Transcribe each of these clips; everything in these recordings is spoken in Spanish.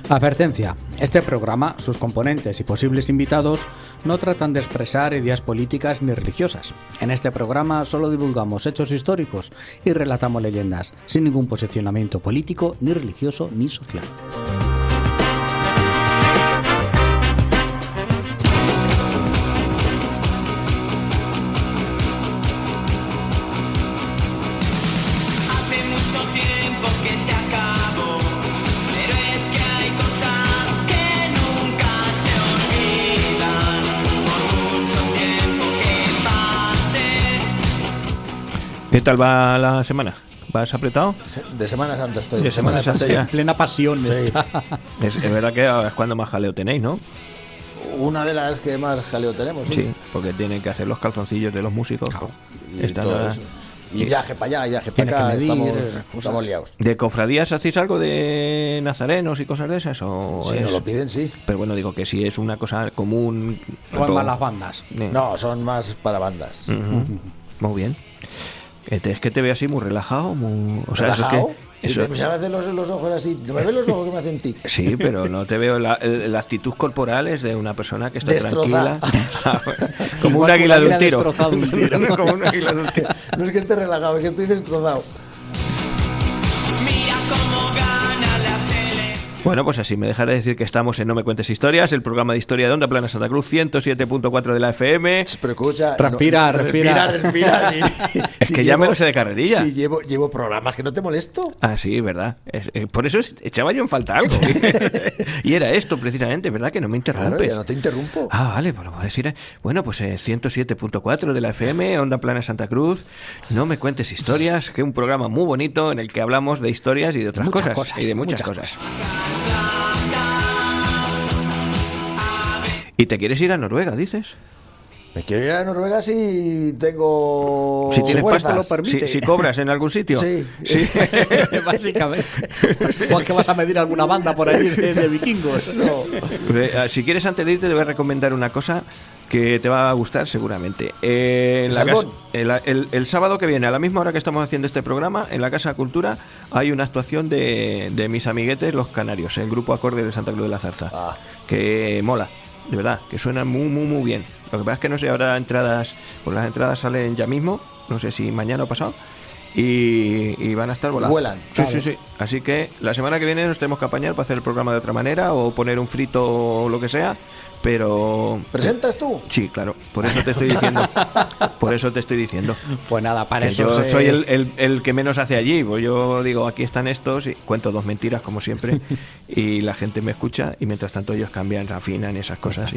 Advertencia. Este programa, sus componentes y posibles invitados no tratan de expresar ideas políticas ni religiosas. En este programa solo divulgamos hechos históricos y relatamos leyendas, sin ningún posicionamiento político, ni religioso, ni social. ¿Qué tal va la semana? ¿Vas apretado? De Semana Santa estoy. De Semana Santa ya. En plena pasión. Sí. Es verdad que ahora es cuando más jaleo tenéis, ¿no? Una de las que más jaleo tenemos, Sí, porque tienen que hacer los calzoncillos de los músicos. Claro. Y Están todo ahora- eso. Y viaje para allá, viaje Tiene para acá, que medir, estamos liados. ¿De cofradías hacéis algo de nazarenos y cosas de esas? ¿O Si es- nos lo piden, sí. Pero bueno, digo que si es una cosa común... Van más las bandas. No, son más para bandas. Ujú. Muy bien. Es que te veo así muy relajado, muy... O sea, ¿Relajado? eso es Si que... te me hacen los ojos así, ¿no me ves los ojos que me hacen tic? Sí, pero no te veo la actitud corporal es de una persona que está Destrozada. tranquila. Como Igual un águila que de un un tiro. destrozado de un tiro. Como un águila de un tiro. No es que esté relajado, es que estoy destrozado. Bueno, pues así me dejaré decir que estamos en No Me Cuentes Historias, el programa de historia de Onda Plana Santa Cruz, 107.4 de la FM. Pero escucha... Respira. Respira. Es que ya me lo sé de carrerilla. Si llevo programas que no te molesto. Ah, sí, verdad. Por eso echaba yo en falta algo. Y era esto, precisamente, ¿verdad? Que no me Claro, interrumpes. ya no te interrumpo. Ah, vale, pues lo voy a decir. Bueno, pues 107.4 de la FM, Onda Plana Santa Cruz. No Me Cuentes Historias, que es un programa muy bonito en el que hablamos de historias y de otras Muchas cosas. cosas, Y de muchas muchas cosas. ¿Y te quieres ir a Noruega, dices? Me quiero ir a Noruega si tengo Si tienes fuerzas. pasta, lo permite. si cobras en algún sitio. Sí. Básicamente. ¿O es que vas a medir alguna banda por ahí de vikingos? No. Si quieres, antes de irte, te voy a recomendar una cosa que te va a gustar seguramente. En la ¿Salmón? el sábado que viene, a la misma hora que estamos haciendo este programa, en la Casa de Cultura hay una actuación de mis amiguetes los canarios, el grupo acorde de Santa Cruz de la Zarza, Ah. que mola, de verdad, que suena muy bien. Lo que pasa es que no sé, ahora entradas, pues las entradas salen ya mismo, no sé si mañana o pasado, y van a estar volando. Vuelan. Sí, sí. Así que la semana que viene nos tenemos que apañar para hacer el programa de otra manera o poner un frito o lo que sea, pero... ¿Presentas tú? Sí, claro, por eso te estoy diciendo. Por eso te estoy diciendo. Pues nada, para Que eso yo soy el que menos hace allí. Pues yo digo, aquí están estos y cuento dos mentiras como siempre y la gente me escucha y mientras tanto ellos cambian, afinan esas cosas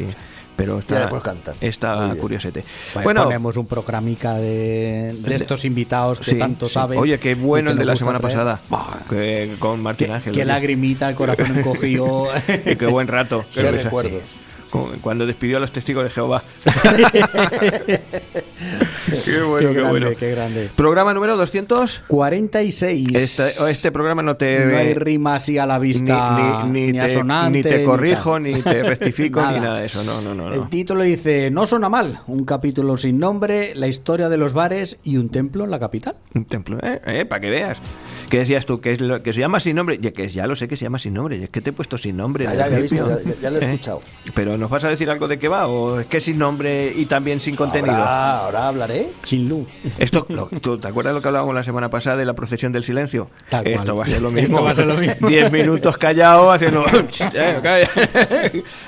pero Ya está, después cantan. está Muy bien. curiosete. Pues Bueno, ponemos un programica de estos invitados que sí, tanto sí. saben. Oye, qué bueno y el que de la nos gusta semana traer. pasada, que con Martín Ángel. Qué lagrimita, el corazón encogido. Y qué buen rato. Qué Qué risa. recuerdos. Cuando despidió a los testigos de Jehová. Qué bueno, qué bueno. Qué grande. Programa número 200. 46. Este programa no te... No hay rima así a la vista, ni asonante, ni te corrijo, tal. ni te rectifico, Nada. ni nada de eso. No. El título dice: No suena mal, un capítulo sin nombre, la historia de los bares y un templo en la capital. Un templo, para que veas. ¿Qué decías tú? Que, es lo, que se llama sin nombre. Que ya lo sé que se llama sin nombre. Es que te he puesto sin nombre. Ya al lo he visto, principio. ya lo he escuchado. Pero ¿nos vas a decir algo de qué va? ¿O es que sin nombre y también sin contenido? Ahora hablaré. Chinlú. Esto, ¿tú te acuerdas lo que hablábamos la semana pasada de la procesión del silencio? Tal cual. Esto va a ser lo mismo. Esto va a ser lo mismo. 10 minutos callado haciendo...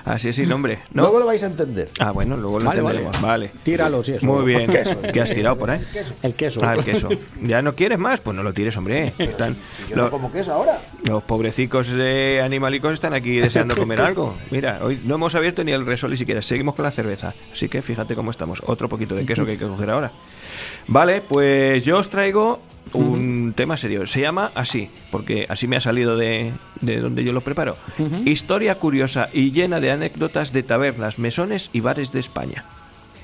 Así es sin nombre, ¿no? Luego lo vais a entender. Ah, bueno, luego lo entenderemos. Vale. Tíralos y eso. Muy bien. Queso. ¿Qué has tirado por ahí? El queso. Ah, el queso. ¿Ya no quieres más? Pues no lo tires, hombre. Están, Si yo no como queso ahora. los pobrecicos animalicos están aquí deseando comer algo. Mira, hoy no hemos abierto ni el resol ni siquiera. Seguimos con la cerveza. Así que fíjate cómo estamos. Otro poquito de queso que hay que coger ahora. Vale, pues yo os traigo un tema serio. Se llama así, porque así me ha salido de donde yo lo preparo. Historia curiosa y llena de anécdotas de tabernas, mesones y bares de España.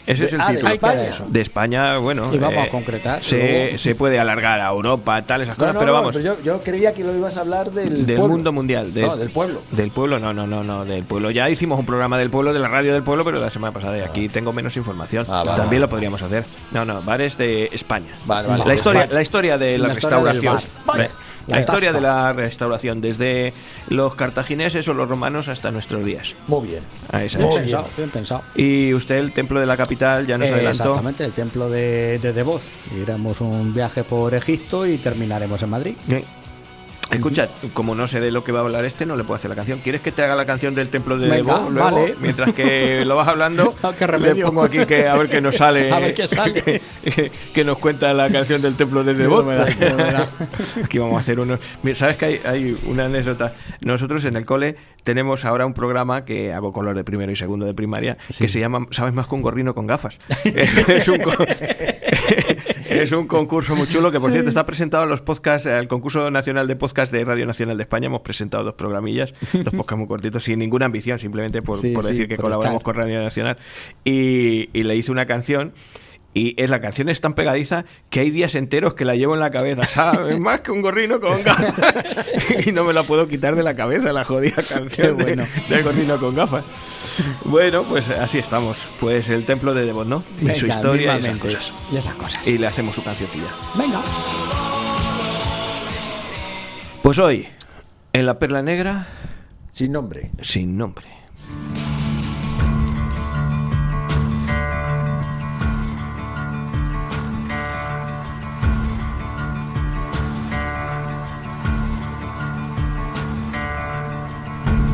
Ese es el de título. España. De España, bueno. Y vamos a concretar. Se puede alargar a Europa, tal, esas cosas, No, pero vamos. yo creía que lo ibas a hablar del pueblo. Mundo mundial. No, del pueblo. Del pueblo, no, del pueblo. Ya hicimos un programa del pueblo, de la radio del pueblo, pero la semana pasada y aquí tengo menos información. Vale. También lo podríamos hacer. No, bares de España. Vale. La historia de la La historia del restauración. bar. La historia tasca. de la restauración, desde los cartagineses o los romanos hasta nuestros días. Muy bien. Ah, esa Muy es. bien. Bien pensado. Y usted, el templo de la capital, ya nos adelantó. Exactamente, el templo de Devoz. Iremos un viaje por Egipto y terminaremos en Madrid. Escucha, como no sé de lo que va a hablar no le puedo hacer la canción. ¿Quieres que te haga la canción del templo de Venga, Debo luego? vale. Mientras que lo vas hablando, Qué le remedio. pongo aquí que a ver qué nos sale. A ver qué sale. Que nos cuenta la canción del templo de Debo. No me da. Aquí vamos a hacer unos... Mira, ¿sabes que hay una anécdota? Nosotros en el cole tenemos ahora un programa que hago con los de primero y segundo de primaria, Sí. que se llama ¿Sabes más que un gorrino con gafas? Es un concurso muy chulo que, por cierto, está presentado en los podcasts, al concurso nacional de podcast de Radio Nacional de España. Hemos presentado 2 programillas, 2 podcasts muy cortitos, sin ninguna ambición, simplemente por Sí, decir sí, que por colaboramos estar. con Radio Nacional. Y le hice una canción. Y la canción es tan pegadiza que hay días enteros que la llevo en la cabeza, ¿sabes? Más que un gorrino con gafas. Y no me la puedo quitar de la cabeza, la jodida canción Qué bueno. del gorrino con gafas. Bueno, pues así estamos. Pues el templo de Devot, ¿no? Y su Venga, historia y esas mismamente. cosas. Y esas cosas. Y le hacemos su cancioncilla. Venga. Pues hoy, en La Perla Negra, Sin nombre. sin nombre.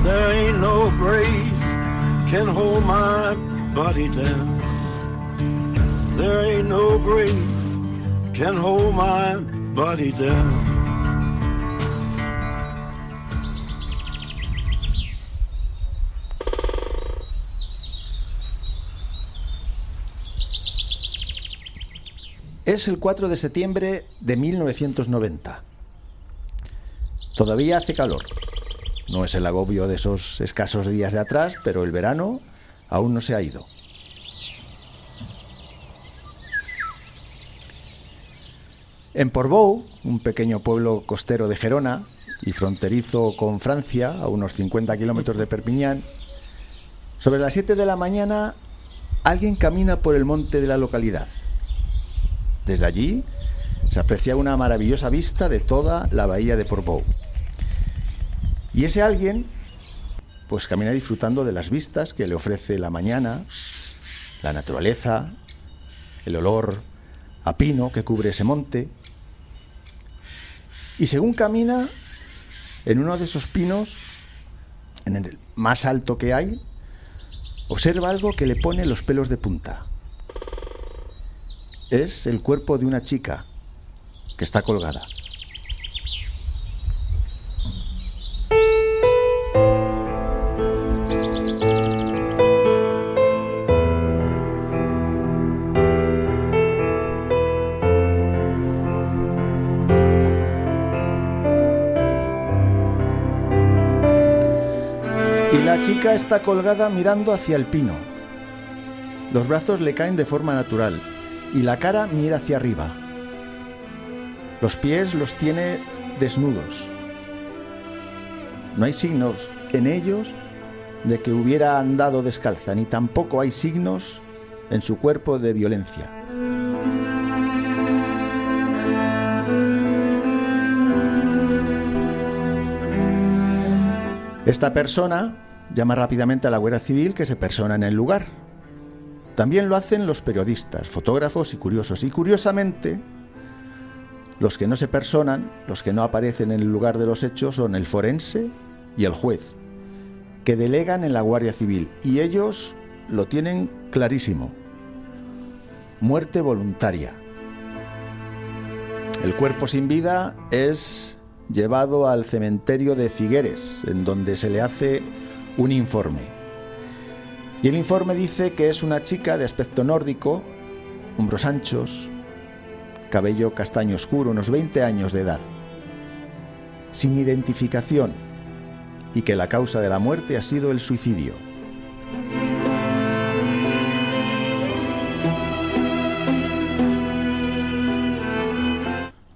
There ain't no grave can hold my body down. There ain't no grave can hold my body down. Es el 4 de septiembre de 1990. Todavía hace calor. No es el agobio de esos escasos días de atrás, pero el verano aún no se ha ido. En Portbou, un pequeño pueblo costero de Gerona y fronterizo con Francia, a unos 50 kilómetros de Perpiñán, sobre las 7 de la mañana, alguien camina por el monte de la localidad. Desde allí se aprecia una maravillosa vista de toda la bahía de Portbou. Y ese alguien, pues camina disfrutando de las vistas que le ofrece la mañana, la naturaleza, el olor a pino que cubre ese monte. Y según camina, en uno de esos pinos, en el más alto que hay, observa algo que le pone los pelos de punta. Es el cuerpo de una chica que está colgada. Y la chica está colgada mirando hacia el pino. Los brazos le caen de forma natural y la cara mira hacia arriba. Los pies los tiene desnudos. No hay signos en ellos de que hubiera andado descalza, ni tampoco hay signos en su cuerpo de violencia. Esta persona llama rápidamente a la Guardia Civil, que se persona en el lugar. También lo hacen los periodistas, fotógrafos y curiosos. Y curiosamente, los que no se personan, los que no aparecen en el lugar de los hechos, son el forense y el juez, que delegan en la Guardia Civil. Y ellos lo tienen clarísimo. Muerte voluntaria. El cuerpo sin vida es llevado al cementerio de Figueres, en donde se le hace un informe. Y el informe dice que es una chica de aspecto nórdico, hombros anchos, cabello castaño oscuro, unos 20 años de edad, sin identificación, y que la causa de la muerte ha sido el suicidio.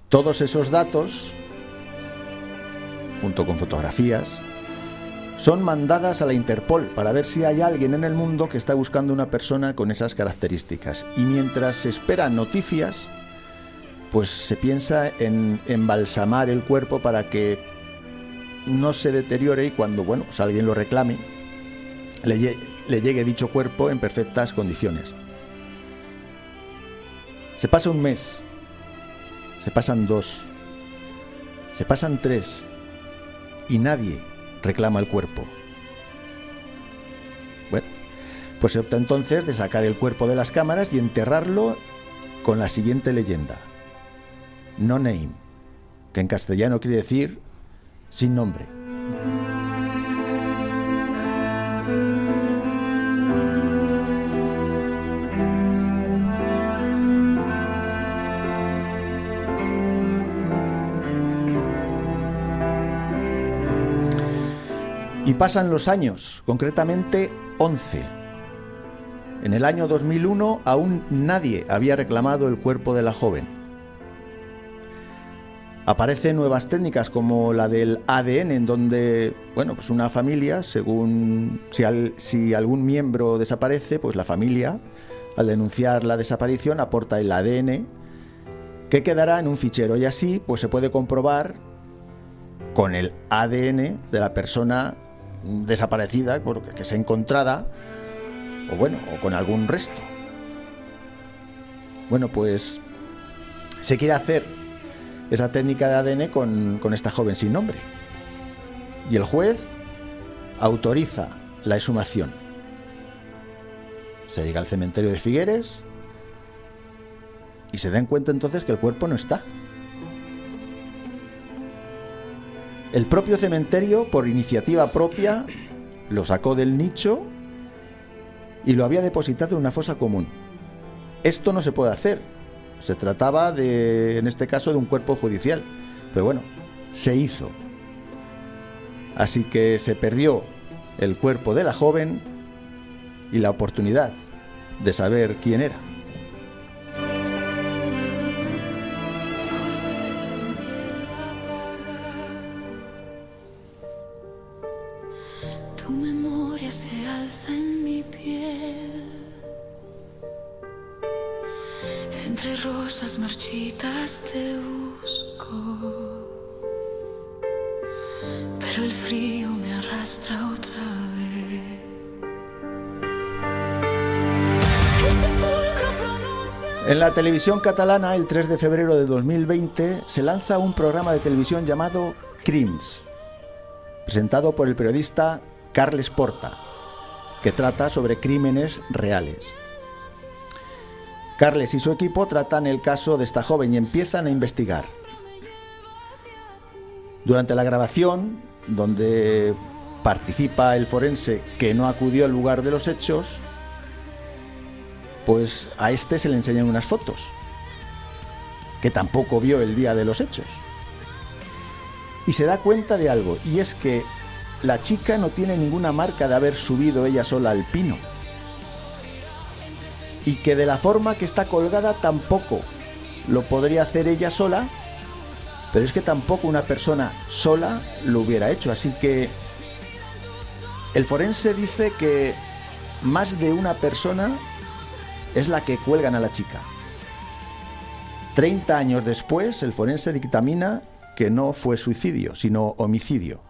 Todos esos datos, junto con fotografías, son mandadas a la Interpol para ver si hay alguien en el mundo que está buscando una persona con esas características. Y mientras se esperan noticias, pues se piensa en embalsamar el cuerpo para que no se deteriore y cuando, bueno, pues alguien lo reclame, le llegue dicho cuerpo en perfectas condiciones. Se pasa un mes, se pasan 2, se pasan 3 y nadie reclama el cuerpo. Bueno, pues se opta entonces de sacar el cuerpo de las cámaras y enterrarlo con la siguiente leyenda: no name, que en castellano quiere decir sin nombre. Y pasan los años, concretamente 11. En el año 2001 aún nadie había reclamado el cuerpo de la joven. Aparecen nuevas técnicas como la del ADN, en donde, bueno, pues una familia, según si algún miembro desaparece, pues la familia, al denunciar la desaparición, aporta el ADN, que quedará en un fichero y así pues se puede comprobar con el ADN de la persona desaparecida, que sea encontrada, o con algún resto. Bueno, pues se quiere hacer esa técnica de ADN con esta joven sin nombre. Y el juez autoriza la exhumación. Se llega al cementerio de Figueres y se dan cuenta entonces que el cuerpo no está. El propio cementerio, por iniciativa propia, lo sacó del nicho y lo había depositado en una fosa común. Esto no se puede hacer. Se trataba en este caso, de un cuerpo judicial. Pero bueno, se hizo. Así que se perdió el cuerpo de la joven y la oportunidad de saber quién era. Tu memoria se alza en mi piel. Entre rosas marchitas te busco, pero el frío me arrastra otra vez. El sepulcro pronuncia. En la televisión catalana, el 3 de febrero de 2020, se lanza un programa de televisión llamado Crims, presentado por el periodista Carles Porta, que trata sobre crímenes reales. Carles y su equipo tratan el caso de esta joven y empiezan a investigar. Durante la grabación, donde participa el forense que no acudió al lugar de los hechos, pues a este se le enseñan unas fotos, que tampoco vio el día de los hechos. Y se da cuenta de algo, y es que la chica no tiene ninguna marca de haber subido ella sola al pino. Y que de la forma que está colgada tampoco lo podría hacer ella sola, pero es que tampoco una persona sola lo hubiera hecho. Así que el forense dice que más de una persona es la que cuelgan a la chica. 30 años después, el forense dictamina que no fue suicidio, sino homicidio.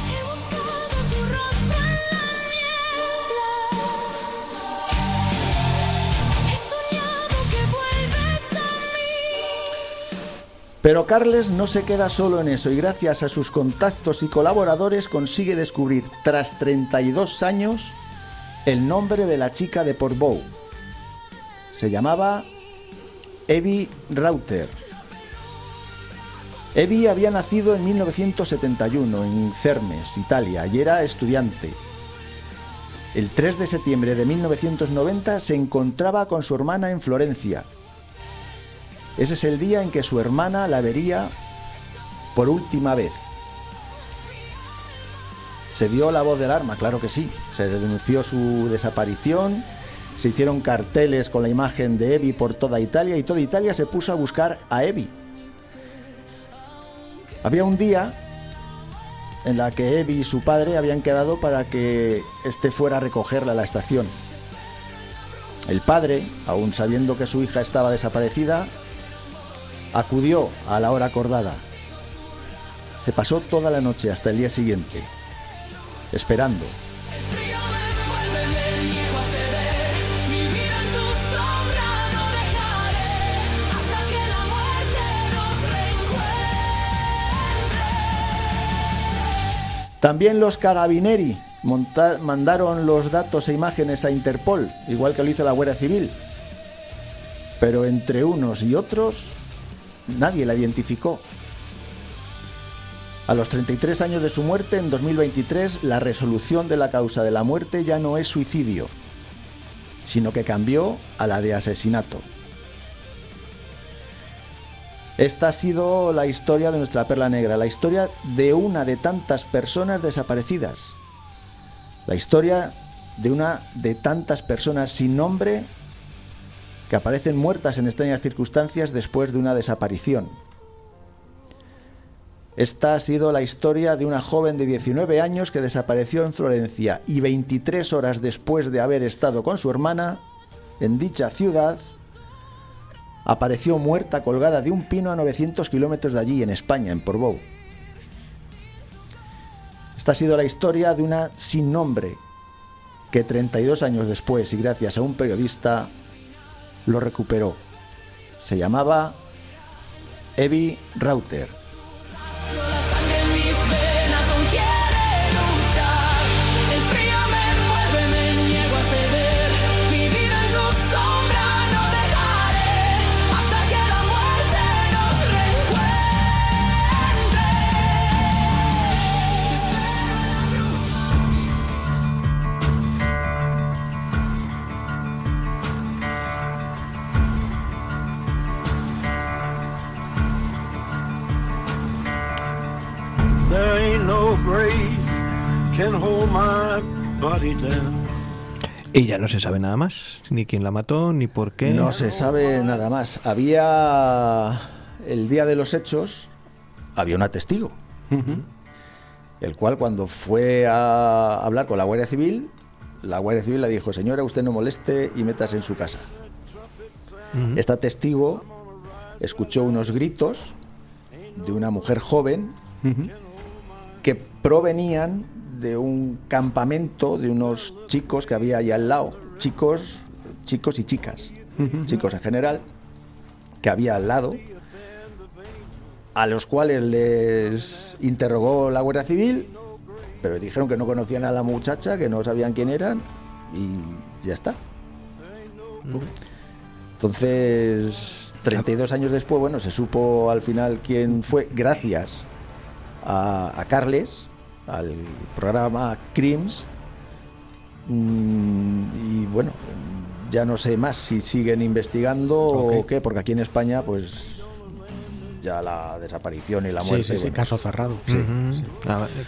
He buscado tu rostro en la niebla. He soñado que vuelves a mí. Pero Carles no se queda solo en eso y gracias a sus contactos y colaboradores consigue descubrir, tras 32 años, el nombre de la chica de Portbou. Se llamaba Evi Rauter. Evi había nacido en 1971 en Cermes, Italia, y era estudiante. El 3 de septiembre de 1990 se encontraba con su hermana en Florencia. Ese es el día en que su hermana la vería por última vez. Se dio la voz de alarma, claro que sí. Se denunció su desaparición, se hicieron carteles con la imagen de Evi por toda Italia y toda Italia se puso a buscar a Evi. Había un día en la que Evi y su padre habían quedado para que éste fuera a recogerla a la estación. El padre, aún sabiendo que su hija estaba desaparecida, acudió a la hora acordada. Se pasó toda la noche hasta el día siguiente, esperando. El frío me envuelve, me niego a ceder. Mi vida en tu sombra no dejaré hasta que la muerte nos reencuentre. También los carabinieri mandaron los datos e imágenes a Interpol, igual que lo hizo la Guardia Civil. Pero entre unos y otros, nadie la identificó. A los 33 años de su muerte, en 2023, la resolución de la causa de la muerte ya no es suicidio, sino que cambió a la de asesinato. Esta ha sido la historia de nuestra perla negra, la historia de una de tantas personas desaparecidas, la historia de una de tantas personas sin nombre que aparecen muertas en extrañas circunstancias después de una desaparición. Esta ha sido la historia de una joven de 19 años que desapareció en Florencia y 23 horas después de haber estado con su hermana en dicha ciudad, apareció muerta colgada de un pino a 900 kilómetros de allí, en España, en Portbou. Esta ha sido la historia de una sin nombre que 32 años después, y gracias a un periodista, lo recuperó. Se llamaba Evi Rauter. La sangre en mis venas aún quiere luchar. El frío me envuelve, me niego a ceder. Mi vida en tu sombra no dejaré hasta que la muerte nos reencuentre. Te espero en la There ain't no grave can hold my body down. Y ya no se sabe nada más, ni quién la mató, ni por qué. No se sabe nada más. Había, el día de los hechos, había una testigo, el cual, cuando fue a hablar con la Guardia Civil le dijo: señora, usted no moleste y métase en su casa. Esta testigo escuchó unos gritos de una mujer joven que provenían de un campamento de unos chicos que había allá al lado, chicos y chicas, chicos en general, que había al lado, a los cuales les interrogó la Guardia Civil, pero dijeron que no conocían a la muchacha, que no sabían quién eran, y ya está. Entonces, 32 años después, bueno, se supo al final quién fue, gracias a Carles, al programa Crims, y bueno, ya no sé más si siguen investigando o qué, porque aquí en España pues ya la desaparición y la muerte, Sí, bueno, caso cerrado.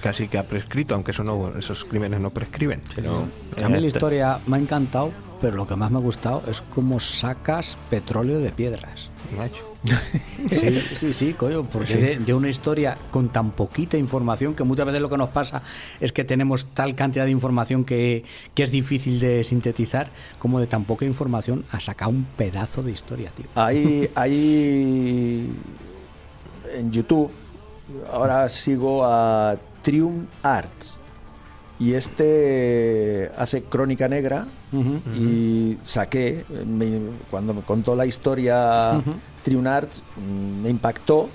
Casi que ha prescrito, aunque eso no, esos crímenes no prescriben. Pero A mí la historia me ha encantado, pero lo que más me ha gustado es cómo sacas petróleo de piedras. Macho. Sí, coño, porque de una historia con tan poquita información, que muchas veces lo que nos pasa es que tenemos tal cantidad de información que es difícil de sintetizar, como de tan poca información a sacar un pedazo de historia, tío. Ahí en YouTube ahora sigo a Triumph Arts, y este hace crónica negra, y saqué, cuando me contó la historia, Triumph Arts, me impactó.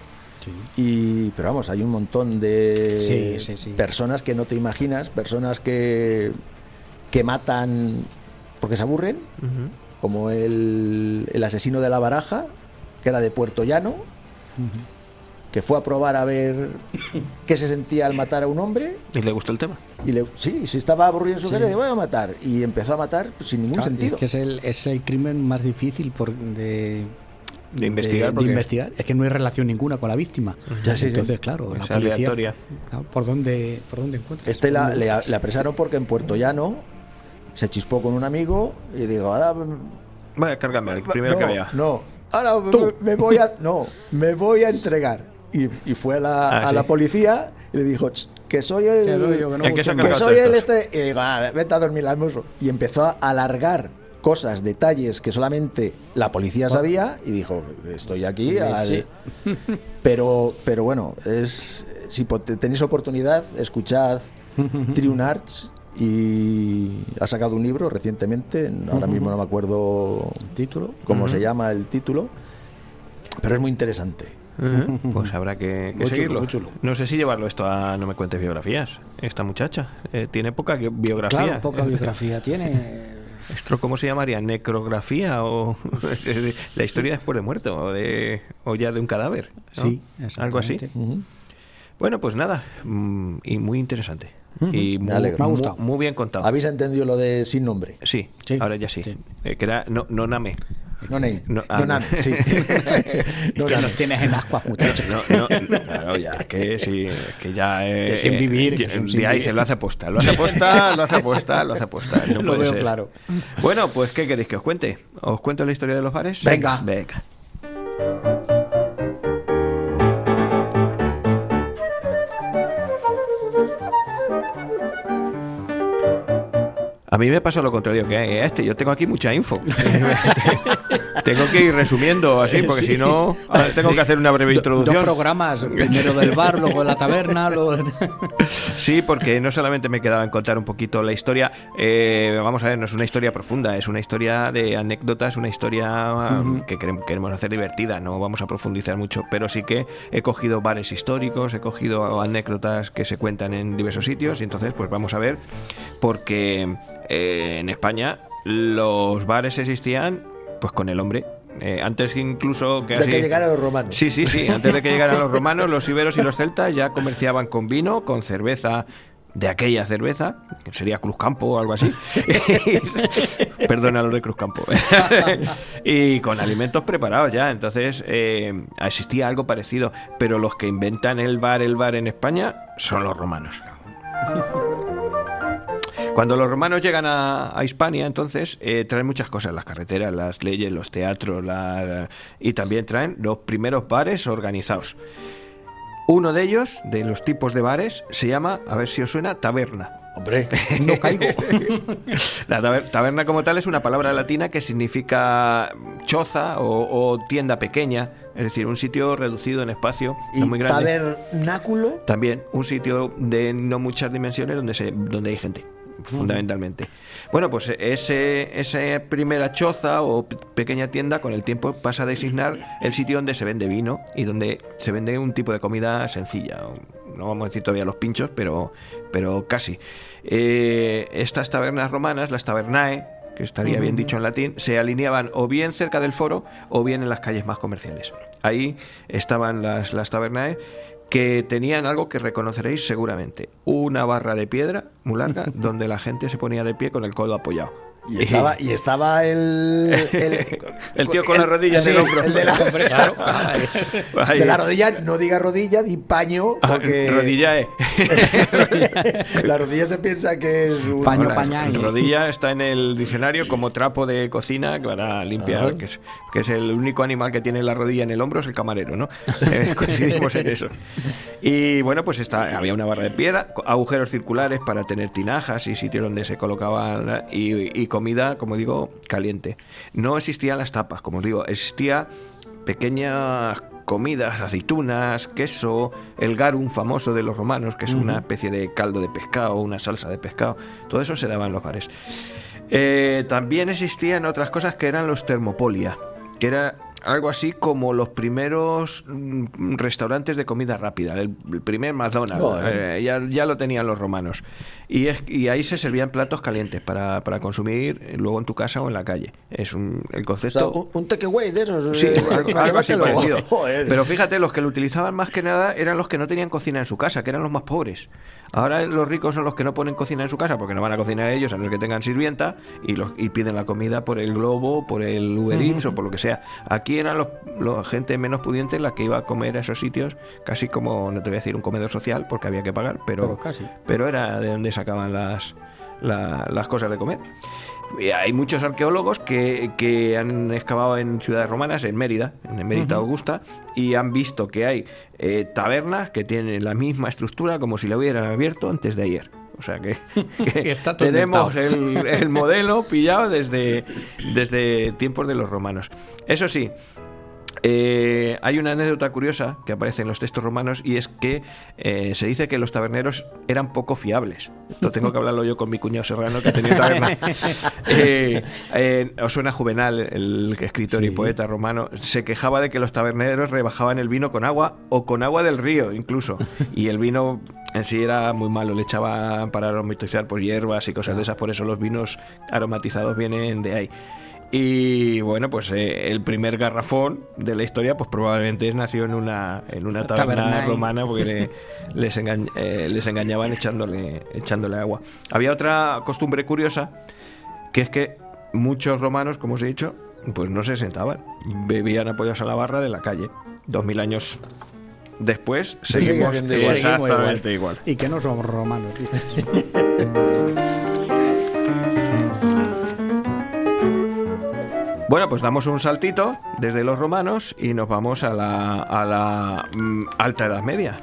Pero vamos, hay un montón de personas que no te imaginas, personas que matan porque se aburren, como el asesino de la Baraja, que era de Puerto Llano, que fue a probar a ver qué se sentía al matar a un hombre. ¿Y le gustó el tema? Y se estaba aburrido en su casa y dijo: voy a matar. Y empezó a matar sin ningún sentido. Es que es el crimen más difícil de investigar. De investigar. Es que no hay relación ninguna con la víctima. Entonces, claro, Es la policía. aleatoria. Claro, ¿por dónde encuentras? Este le apresaron porque en Puerto Llano se chispó con un amigo y digo: ahora Voy a cargarme el primero que vea. Ahora me voy a entregar. Y fue a la policía y le dijo: que soy el que se ha que cargado soy el estos. y digo: vete a dormir al muslo. Y empezó a alargar cosas, detalles que solamente la policía sabía y dijo, estoy aquí. Pero bueno, si tenéis oportunidad, escuchad Triune Arts, y ha sacado un libro recientemente, ahora mismo no me acuerdo ¿Título? cómo se llama el título, pero es muy interesante. Pues habrá que Muy chulo, seguirlo. muy chulo. No sé si llevarlo esto a No me cuentes biografías. Esta muchacha tiene poca biografía. Claro, poca biografía tiene. ¿Esto cómo se llamaría? ¿Necrografía o la historia después de muerto o ya de un cadáver? ¿no? Sí, Algo así. exactamente. Bueno, pues nada, y muy interesante. Y Me alegro. Me ha gustado. muy bien contado. ¿Habéis entendido lo de sin nombre? Sí, Sí, ahora ya sí. sí. Que era no Name. No name. No, No name, sí. No Que name. nos tienes en ascuas, muchachos. Claro, ya, que sí, que ya... Que sin vivir, que ya- sin ya vivir. dice, lo hace aposta, lo hace aposta, lo hace aposta, lo hace aposta. No Lo puede veo ser. claro. Bueno, pues, ¿qué queréis que os cuente? ¿Os cuento la historia de los bares? Venga. Venga. A mí me pasa lo contrario que a este. Yo tengo aquí mucha info. Tengo que ir resumiendo así, porque Sí. si no, tengo que hacer una breve Dos introducción. programas, primero del bar, luego de la taberna, luego... Sí, porque no solamente me quedaba en contar un poquito la historia, vamos a ver, no es una historia profunda, es una historia de anécdotas, una historia que queremos hacer divertida, no vamos a profundizar mucho, pero sí que he cogido bares históricos, he cogido anécdotas que se cuentan en diversos sitios, y entonces pues vamos a ver, porque en España los bares existían pues con el hombre. Antes incluso que De así... que llegaran los romanos. Sí, antes de que llegaran los romanos, los iberos y los celtas ya comerciaban con vino, con cerveza, de aquella cerveza, que sería Cruzcampo o algo así. Perdona los de Cruzcampo. Y con alimentos preparados ya. Entonces existía algo parecido, pero los que inventan el bar en España son los romanos. Cuando los romanos llegan a Hispania, entonces traen muchas cosas, las carreteras, las leyes, los teatros, y también traen los primeros bares organizados. Uno de ellos, de los tipos de bares, se llama, a ver si os suena, taberna. Hombre, no caigo. La taberna como tal es una palabra latina que significa choza o tienda pequeña, es decir, un sitio reducido en espacio, Y no muy grande. tabernáculo. También un sitio de no muchas dimensiones donde hay gente, fundamentalmente. Bueno, pues esa primera choza o pequeña tienda con el tiempo pasa a designar el sitio donde se vende vino y donde se vende un tipo de comida sencilla. No vamos a decir todavía los pinchos, pero casi. Estas tabernas romanas, las tabernae, que estaría bien dicho en latín, se alineaban o bien cerca del foro o bien en las calles más comerciales. Ahí estaban las tabernae, que tenían algo que reconoceréis seguramente: una barra de piedra muy larga donde la gente se ponía de pie con el codo apoyado. Y estaba el tío con la rodilla en el hombro. El de la, Ahí. de la rodilla, no diga rodilla, di paño, porque Rodilla, la rodilla se piensa que es un Paño, Ahora, pañai. rodilla está en el diccionario como trapo de cocina para limpiar, Ajá. que es el único animal que tiene la rodilla en el hombro, es el camarero, ¿no? Coincidimos en eso. Y bueno, pues había una barra de piedra, agujeros circulares para tener tinajas y sitios donde se colocaban y comida, como digo, caliente. No existían las tapas, como os digo, existía pequeñas comidas, aceitunas, queso, el garum famoso de los romanos, que es una especie de caldo de pescado, una salsa de pescado. Todo eso se daba en los bares. También existían otras cosas que eran los thermopolia, que era algo así como los primeros restaurantes de comida rápida, el primer McDonald's. Ya lo tenían los romanos. Y ahí se servían platos calientes para consumir luego en tu casa o en la calle. Es el o concepto... sea, un takeaway de esos. Sí, algo así llévatelo. parecido. Joder. Pero fíjate, los que lo utilizaban más que nada eran los que no tenían cocina en su casa, que eran los más pobres. Ahora los ricos son los que no ponen cocina en su casa porque no van a cocinar ellos, a no ser que tengan sirvienta, y piden la comida por el Globo, por el Uber Eats o por lo que sea. Aquí eran los gente menos pudiente la que iba a comer a esos sitios, casi como, no te voy a decir un comedor social porque había que pagar, pero casi. pero era de donde sacaban las cosas de comer. Y hay muchos arqueólogos que han excavado en ciudades romanas, en Mérida Augusta, y han visto que hay tabernas que tienen la misma estructura como si la hubieran abierto antes de ayer. O sea que Está todo tenemos inventado. el modelo pillado desde tiempos de los romanos. Eso sí, hay una anécdota curiosa que aparece en los textos romanos, y es que se dice que los taberneros eran poco fiables. Esto tengo que hablarlo yo con mi cuñado serrano, que tenía taberna. Os suena Juvenal, el escritor y poeta romano. Se quejaba de que los taberneros rebajaban el vino con agua, o con agua del río incluso, y el vino en sí era muy malo, le echaban para aromatizar por hierbas y cosas de esas. Por eso los vinos aromatizados vienen de ahí. Y bueno, pues el primer garrafón de la historia pues probablemente nació en una taberna romana, porque les engañaban echándole agua. Había otra costumbre curiosa, que es que muchos romanos, como os he dicho, pues no se sentaban, bebían apoyados a la barra de la calle. 2000 años después seguimos haciendo igual. exactamente igual. Y que no somos romanos, dices. Bueno, pues damos un saltito desde los romanos y nos vamos a la Alta Edad Media.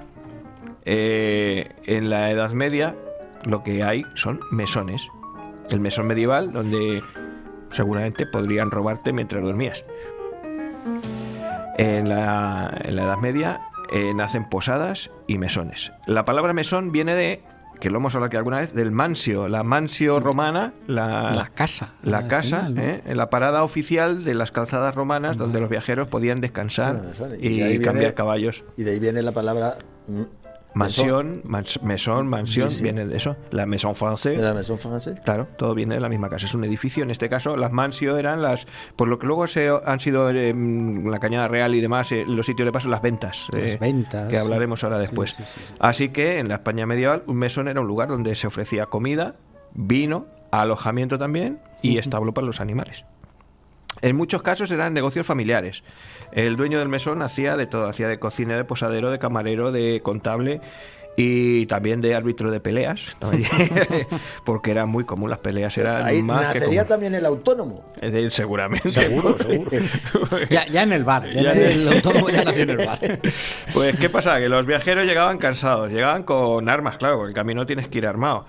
En la Edad Media lo que hay son mesones. El mesón medieval, donde seguramente podrían robarte mientras dormías. En la Edad Media nacen posadas y mesones. La palabra mesón viene de, que lo hemos hablado aquí alguna vez, del mansio, la mansio romana, La casa. la al casa, final, ¿no? en la parada oficial de las calzadas romanas, donde los viajeros podían descansar Bueno, eso, y ahí viene- cambiar caballos. Y de ahí viene la palabra Mansión, mansión, Sí, sí. viene de eso. La maison de française. la maison française. Claro, todo viene de la misma casa. Es un edificio. En este caso, las mansio eran las, por lo que luego han sido la Cañada Real y demás, los sitios de paso, las ventas. Las ventas. Que hablaremos ahora después. Sí, sí, sí. Así que en la España medieval, un mesón era un lugar donde se ofrecía comida, vino, alojamiento también y establo para los animales. En muchos casos eran negocios familiares. El dueño del mesón hacía de todo, hacía de cocinero, de posadero, de camarero, de contable y también de árbitro de peleas, porque era muy común, las peleas eran Ahí más que nacería común. también el autónomo. Seguramente. Seguro, seguro. Ya en el bar. Ya Ya el autónomo ya nació en el bar. Pues, ¿qué pasa? Que los viajeros llegaban cansados, llegaban con armas, claro, porque el camino tienes que ir armado.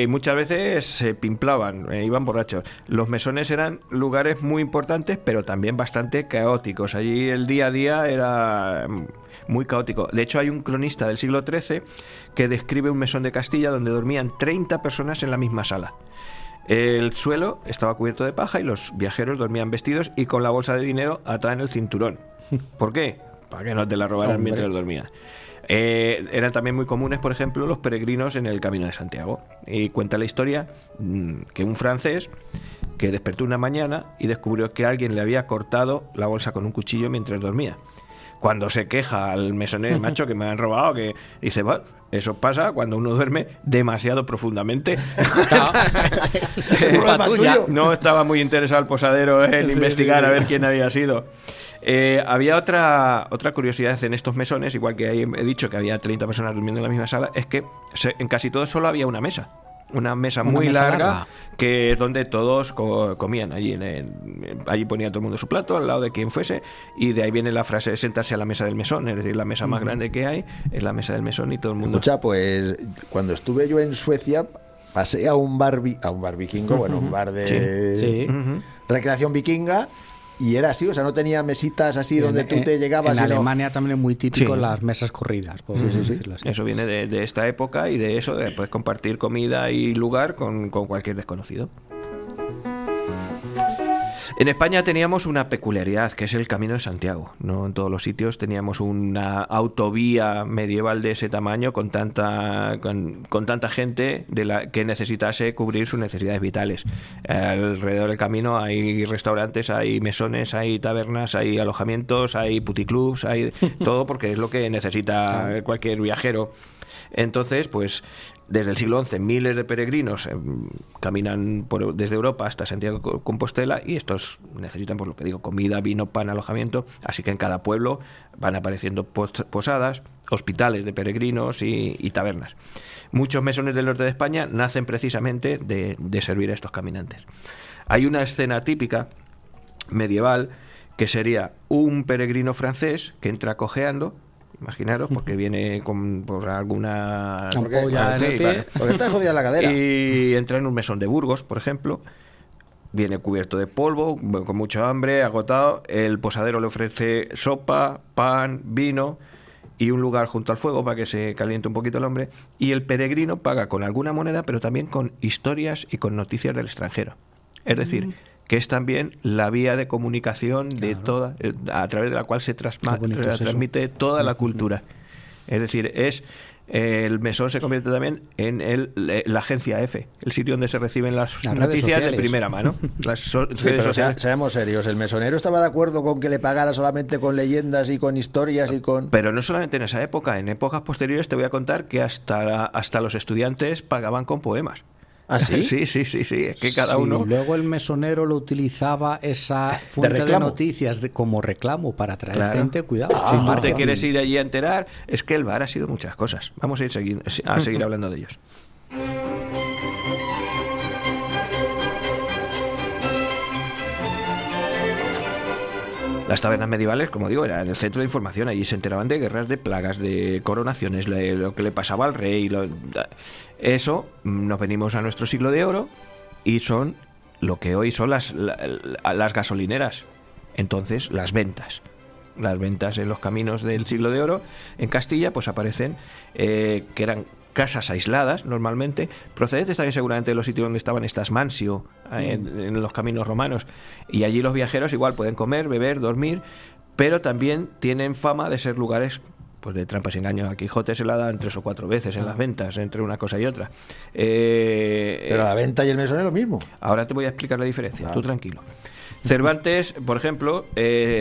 Muchas veces se pimplaban, iban borrachos. Los mesones eran lugares muy importantes, pero también bastante caóticos. Allí el día a día era muy caótico. De hecho, hay un cronista del siglo XIII que describe un mesón de Castilla donde dormían 30 personas en la misma sala. El suelo estaba cubierto de paja y los viajeros dormían vestidos y con la bolsa de dinero atada en el cinturón. ¿Por qué? Para que no te la robaran Hombre. mientras dormías. Eran también muy comunes, por ejemplo, los peregrinos en el Camino de Santiago. Y cuenta la historia que un francés que despertó una mañana y descubrió que alguien le había cortado la bolsa con un cuchillo mientras dormía. Cuando se queja al mesonero, macho, que me han robado, que dice, "Bueno, eso pasa cuando uno duerme demasiado profundamente". Es culpa tuya. No estaba muy interesado el posadero en investigar a ver quién había sido. Había otra curiosidad en estos mesones, igual que ahí he dicho que había 30 personas durmiendo en la misma sala, es que en casi todos solo había una mesa. Una mesa Una muy mesa larga, larga. que es donde todos comían. Allí ponía todo el mundo su plato al lado de quien fuese, y de ahí viene la frase de sentarse a la mesa del mesón, es decir, la mesa más grande que hay es la mesa del mesón y todo el mundo... Escucha, pues cuando estuve yo en Suecia, pasé a un bar vikingo, bueno, un bar de Sí. Ujú. recreación vikinga, y era así, o sea, no tenía mesitas así donde tú te llegabas. En sino- Alemania también es muy típico Sí. las mesas corridas, por sí. decirlo así. Eso viene de esta época y de eso, de poder compartir comida y lugar con cualquier desconocido. En España teníamos una peculiaridad, que es el Camino de Santiago. No en todos los sitios teníamos una autovía medieval de ese tamaño con tanta gente que necesitase cubrir sus necesidades vitales. Alrededor del camino hay restaurantes, hay mesones, hay tabernas, hay alojamientos, hay puticlubs, hay todo, porque es lo que necesita cualquier viajero. Entonces, pues desde el siglo XI miles de peregrinos caminan desde Europa hasta Santiago de Compostela, y estos necesitan, por lo que digo, comida, vino, pan, alojamiento. Así que en cada pueblo van apareciendo posadas, hospitales de peregrinos y tabernas. Muchos mesones del norte de España nacen precisamente de servir a estos caminantes. Hay una escena típica medieval que sería un peregrino francés que entra cojeando imaginaros, porque viene por alguna... Ampolla en el pie. Porque está jodida la cadera. Y entra en un mesón de Burgos, por ejemplo. Viene cubierto de polvo, con mucho hambre, agotado. El posadero le ofrece sopa, pan, vino y un lugar junto al fuego para que se caliente un poquito el hombre. Y el peregrino paga con alguna moneda, pero también con historias y con noticias del extranjero. Es decir, que es también la vía de comunicación de toda, a través de la cual se transmite toda la cultura. Es decir, el mesón se convierte también en la agencia F, el sitio donde se reciben las noticias sociales. de primera mano. Las Sí, redes pero sociales. seamos serios, el mesonero estaba de acuerdo con que le pagara solamente con leyendas y con historias y con... Pero no solamente en esa época, en épocas posteriores te voy a contar que hasta los estudiantes pagaban con poemas. ¿Ah, sí? Sí, es que cada Sí, uno... luego el mesonero lo utilizaba esa fuente de reclamo. noticias como reclamo para atraer Claro. gente. Cuidado. Si tú te marketing. quieres ir allí a enterar, es que el bar ha sido muchas cosas. Vamos a seguir hablando de ellos. Las tabernas medievales, como digo, eran el centro de información. Allí se enteraban de guerras, de plagas, de coronaciones, lo que le pasaba al rey. Eso, nos venimos a nuestro siglo de oro y son lo que hoy son las gasolineras. Entonces, las ventas. Las ventas en los caminos del siglo de oro en Castilla, pues aparecen que eran casas aisladas normalmente, procedentes también seguramente de los sitios donde estaban estas mansio en los caminos romanos, y allí los viajeros igual pueden comer, beber, dormir, pero también tienen fama de ser lugares pues de trampas y engaños. A Quijote se la dan 3 o 4 veces en las ventas, entre una cosa y otra. Pero la venta y el mesón es lo mismo. Ahora te voy a explicar la diferencia, tú tranquilo. Cervantes, por ejemplo,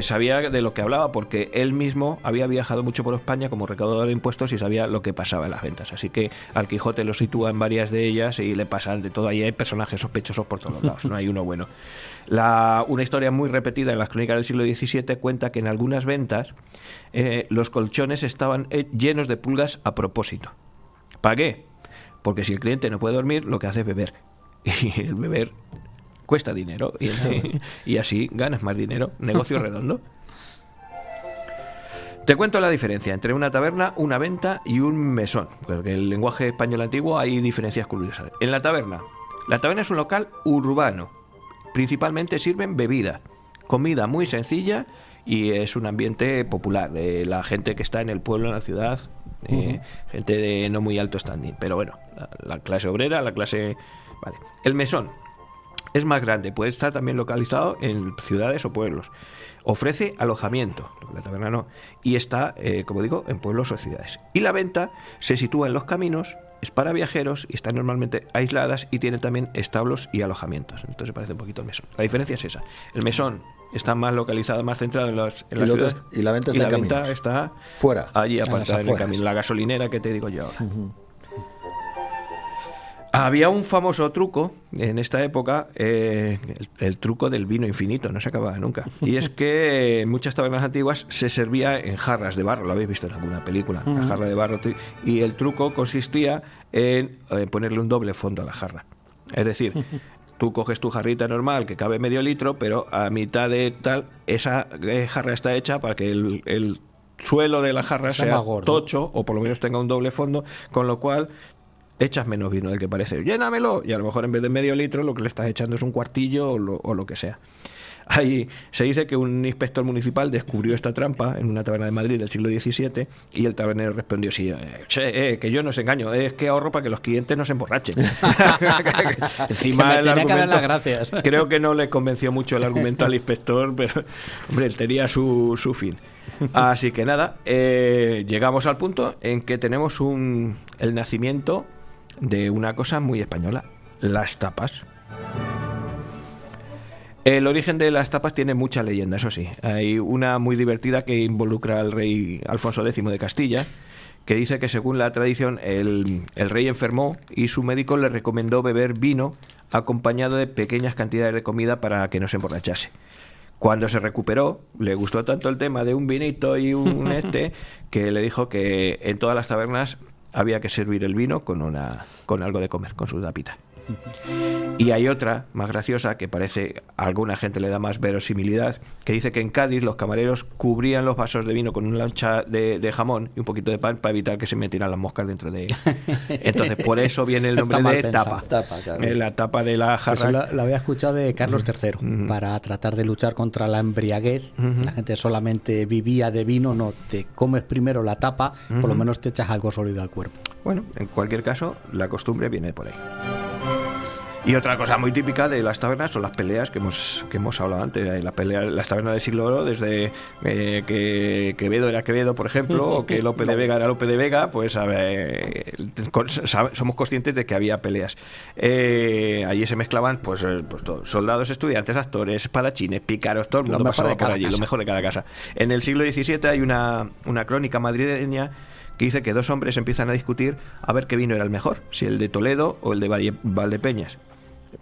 sabía de lo que hablaba porque él mismo había viajado mucho por España como recaudador de impuestos y sabía lo que pasaba en las ventas. Así que al Quijote lo sitúa en varias de ellas y le pasan de todo. Ahí hay personajes sospechosos por todos lados, no hay uno bueno. Una historia muy repetida en las crónicas del siglo XVII cuenta que en algunas ventas los colchones estaban llenos de pulgas a propósito. ¿Para qué? Porque si el cliente no puede dormir, lo que hace es beber. Y el beber cuesta dinero y así ganas más dinero. Negocio redondo. Te cuento la diferencia entre una taberna, una venta y un mesón, porque en el lenguaje español antiguo hay diferencias curiosas. En la taberna es un local urbano. Principalmente sirven bebida, comida muy sencilla y es un ambiente popular. La gente que está en el pueblo, en la ciudad, gente de no muy alto standing. Pero bueno, la clase obrera, la clase... Vale. El mesón es más grande, puede estar también localizado en ciudades o pueblos. Ofrece alojamiento, la taberna no, y está, como digo, en pueblos o ciudades. Y la venta se sitúa en los caminos, es para viajeros y están normalmente aisladas y tiene también establos y alojamientos. Entonces parece un poquito el mesón. La diferencia es esa. El mesón está más localizado, más centrado en las ciudades. Y la venta está en venta caminos. está Fuera. allí En las apartada en el afueras. camino. La gasolinera que te digo yo ahora. Había un famoso truco en esta época, el truco del vino infinito, no se acababa nunca. Y es que en muchas tabernas antiguas se servía en jarras de barro, lo habéis visto en alguna película, la jarra de barro. Y el truco consistía en ponerle un doble fondo a la jarra. Es decir, tú coges tu jarrita normal que cabe medio litro, pero a mitad de tal, esa jarra está hecha para que el suelo de la jarra Sea sea más gordo. tocho o por lo menos tenga un doble fondo, con lo cual echas menos vino del que parece. Llénamelo. Y a lo mejor en vez de medio litro lo que le estás echando es un cuartillo o lo que sea. Ahí se dice que un inspector municipal descubrió esta trampa en una taberna de Madrid del siglo XVII y el tabernero respondió: sí, que yo no os engaño, es que ahorro para que los clientes no se emborrachen. Encima Me el tenía que dar las argumento, gracias. creo que no le convenció mucho el argumento al inspector, pero hombre, él tenía su fin. Así que nada, llegamos al punto en que tenemos el nacimiento de una cosa muy española, las tapas. El origen de las tapas tiene mucha leyenda, eso sí. Hay una muy divertida que involucra al rey Alfonso X de Castilla, que dice que según la tradición el rey enfermó y su médico le recomendó beber vino acompañado de pequeñas cantidades de comida para que no se emborrachase. Cuando se recuperó, le gustó tanto el tema de un vinito y que le dijo que en todas las tabernas había que servir el vino con algo de comer, con su tapita. Y hay otra más graciosa que parece, a alguna gente le da más verosimilidad, que dice que en Cádiz los camareros cubrían los vasos de vino con una lancha de jamón y un poquito de pan para evitar que se metieran las moscas dentro de ella. Entonces, por eso viene el nombre Está mal de pensado. tapa. Tapa, claro. La tapa de la jarra. Eso lo había escuchado de Carlos III, para tratar de luchar contra la embriaguez. La gente solamente vivía de vino, no, te comes primero la tapa, por lo menos te echas algo sólido al cuerpo. Bueno, en cualquier caso, la costumbre viene por ahí. Y otra cosa muy típica de las tabernas son las peleas que hemos hablado antes. Las tabernas del siglo oro, desde que Quevedo era Quevedo, por ejemplo, o que Lope de Vega era Lope de Vega, pues somos conscientes de que había peleas. Allí se mezclaban pues todos, soldados, estudiantes, actores, espadachines, pícaros, todo el mundo Lo mejor pasaba de por cada allí, casa. lo mejor de cada casa. En el siglo XVII hay una crónica madrileña que dice que dos hombres empiezan a discutir a ver qué vino era el mejor, si el de Toledo o el de Valdepeñas.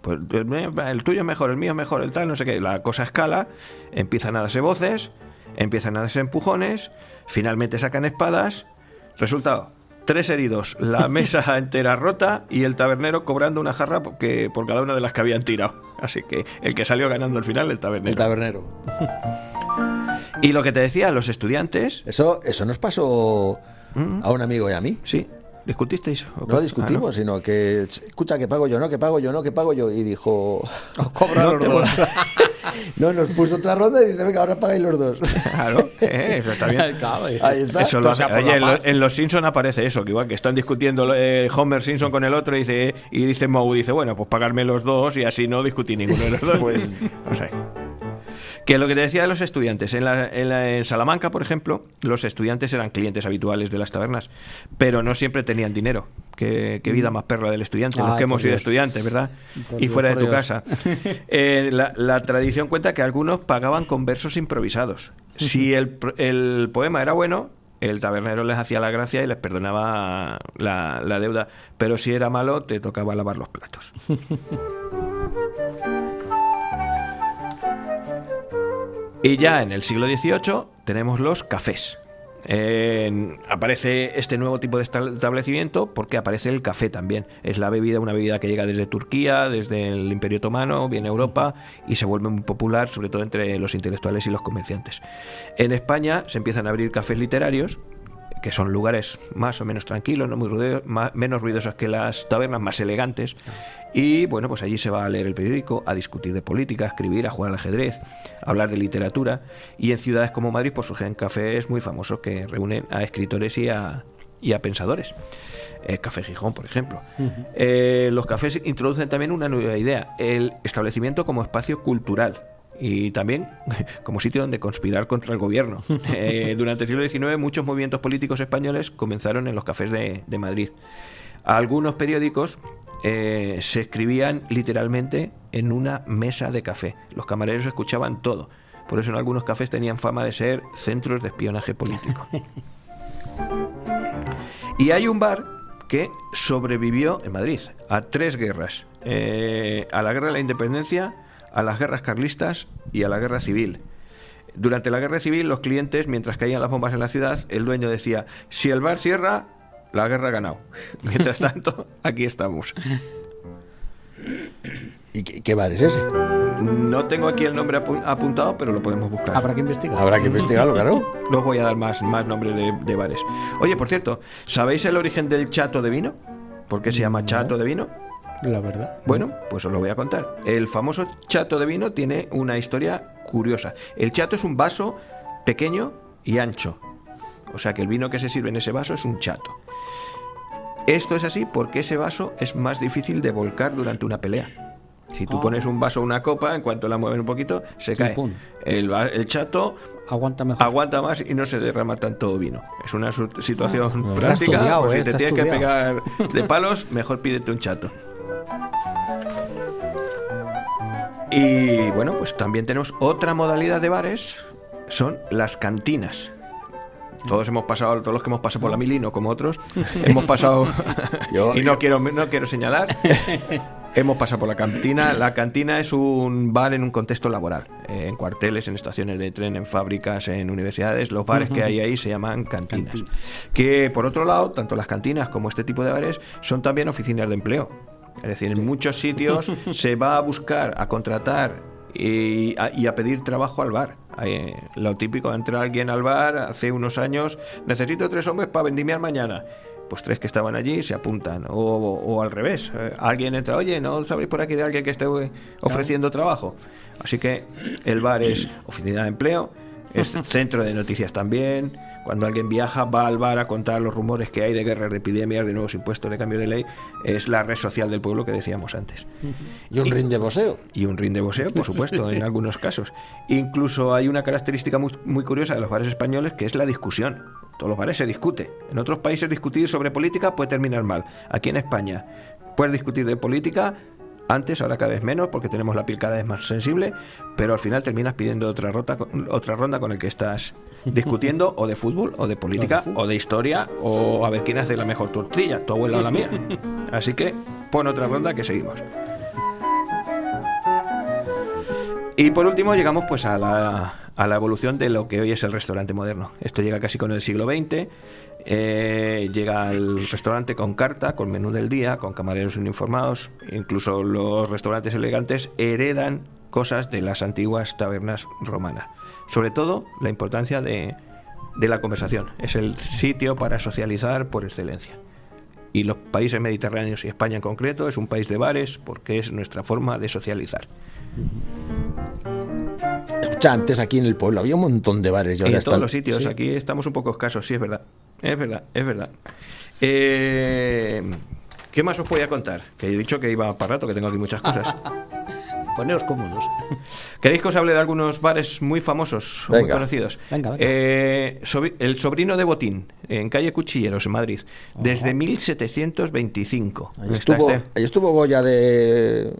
Pues el tuyo es mejor, el mío es mejor, el tal, no sé qué. La cosa escala, empiezan a darse voces, empiezan a darse empujones, finalmente sacan espadas. Resultado, 3 heridos, la mesa entera rota y el tabernero cobrando una jarra por cada una de las que habían tirado. Así que el que salió ganando al final, el tabernero. El tabernero. Y lo que te decía, los estudiantes... Eso nos pasó a un amigo y a mí. Sí, ¿discutisteis? No discutimos, sino que, escucha, que pago yo, no, que pago yo, no, que pago yo. Y dijo, Cobra los dos. no, nos puso otra ronda y dice, venga, ahora pagáis los dos. Claro, eso está bien. Ahí está. Eso lo hace. Por Oye, la paz. en los Simpson aparece eso, que igual que están discutiendo Homer Simpson con el otro y dice Moe, dice, bueno, pues pagarme los dos y así no discutí ninguno de los dos. O sea, que lo que te decía de los estudiantes, en Salamanca, por ejemplo, los estudiantes eran clientes habituales de las tabernas, pero no siempre tenían dinero. Qué vida más perla del estudiante, los Ay, que hemos por sido Dios. estudiantes, ¿verdad? Por Y Dios, fuera de por tu Dios. casa. La tradición cuenta que algunos pagaban con versos improvisados. Si el poema era bueno, el tabernero les hacía la gracia y les perdonaba la deuda, pero si era malo, te tocaba lavar los platos. Y ya en el siglo XVIII tenemos los cafés. Aparece este nuevo tipo de establecimiento porque aparece el café también. Es una bebida que llega desde Turquía, desde el Imperio Otomano, viene a Europa y se vuelve muy popular, sobre todo entre los intelectuales y los comerciantes. En España se empiezan a abrir cafés literarios, que son lugares más o menos tranquilos, no muy menos ruidosos que las tabernas, más elegantes. Y bueno, pues allí se va a leer el periódico, a discutir de política, a escribir, a jugar al ajedrez, a hablar de literatura. Y en ciudades como Madrid pues surgen cafés muy famosos que reúnen a escritores y a pensadores. Café Gijón, por ejemplo. Los cafés introducen también una nueva idea, el establecimiento como espacio cultural. Y también como sitio donde conspirar contra el gobierno. Durante el siglo XIX muchos movimientos políticos españoles comenzaron en los cafés de Madrid. Algunos periódicos se escribían literalmente en una mesa de café. Los camareros escuchaban todo. Por eso en algunos cafés tenían fama de ser centros de espionaje político. Y hay un bar que sobrevivió en Madrid a 3 guerras. A la guerra de la independencia, a las guerras carlistas y a la guerra civil. Durante la guerra civil, los clientes, mientras caían las bombas en la ciudad, el dueño decía, si el bar cierra, la guerra ha ganado. Mientras tanto, aquí estamos. ¿Y qué bar es ese? No tengo aquí el nombre apuntado, pero lo podemos buscar. Habrá que investigar. Habrá que investigarlo, claro. Luego voy a dar más nombres de bares. Oye, por cierto, ¿sabéis el origen del chato de vino? ¿Por qué se llama chato de vino? La verdad. Bueno, pues os lo voy a contar. El famoso chato de vino tiene una historia curiosa. El chato es un vaso pequeño y ancho. O sea que el vino que se sirve en ese vaso es un chato. Esto es así porque ese vaso es más difícil de volcar durante una pelea. Si tú pones un vaso o una copa, en cuanto la mueven un poquito, se cae. Pum. El chato Aguanta mejor. aguanta más y no se derrama tanto vino. Es una situación Está práctica. estudiado, Pues si está te tienes que estudiado. pegar de palos, mejor pídete un chato. Y bueno, pues también tenemos otra modalidad de bares, son las cantinas. Todos los que hemos pasado por la mili, no como otros, hemos pasado, y no quiero señalar, hemos pasado por la cantina. La cantina es un bar en un contexto laboral, en cuarteles, en estaciones de tren, en fábricas, en universidades. Los bares que hay ahí se llaman cantinas. Que por otro lado, tanto las cantinas como este tipo de bares son también oficinas de empleo. Es decir, en muchos sitios se va a buscar, a contratar y a pedir trabajo al bar. Lo típico, entra alguien al bar hace unos años, necesito 3 hombres para vendimiar mañana. Pues 3 que estaban allí se apuntan. O al revés, alguien entra, oye, ¿no sabéis por aquí de alguien que esté ofreciendo trabajo? Así que el bar es oficina de empleo, es centro de noticias también. Cuando alguien viaja, va al bar a contar los rumores que hay de guerras, de epidemias, de nuevos impuestos, de cambio de ley. Es la red social del pueblo que decíamos antes. Y un ring de boxeo. Y un ring de boxeo, por supuesto, en algunos casos. Incluso hay una característica muy curiosa de los bares españoles, que es la discusión. En todos los bares se discute. En otros países discutir sobre política puede terminar mal. Aquí en España puedes discutir de política. Antes, ahora cada vez menos, porque tenemos la piel cada vez más sensible, pero al final terminas pidiendo otra ronda con el que estás discutiendo, o de fútbol, o de política, o de historia, o a ver quién hace la mejor tortilla, tu abuela o la mía. Así que pon otra ronda que seguimos. Y por último llegamos pues a la evolución de lo que hoy es el restaurante moderno. Esto llega casi con el siglo XX. Llega el restaurante con carta, con menú del día, con camareros uniformados. Incluso los restaurantes elegantes heredan cosas de las antiguas tabernas romanas. Sobre todo la importancia de la conversación. Es el sitio para socializar por excelencia. Y los países mediterráneos, y España en concreto, es un país de bares porque es nuestra forma de socializar. Escucha, antes aquí en el pueblo había un montón de bares. En todos los sitios, sí. Aquí estamos un poco escasos, sí, es verdad. Es verdad. ¿Qué más os podía contar? Que he dicho que iba para rato, que tengo aquí muchas cosas. Poneos cómodos. ¿Queréis que os hable de algunos bares muy famosos o muy conocidos? Venga. El Sobrino de Botín, en calle Cuchilleros, en Madrid, desde 1725. Ahí estuvo Goya de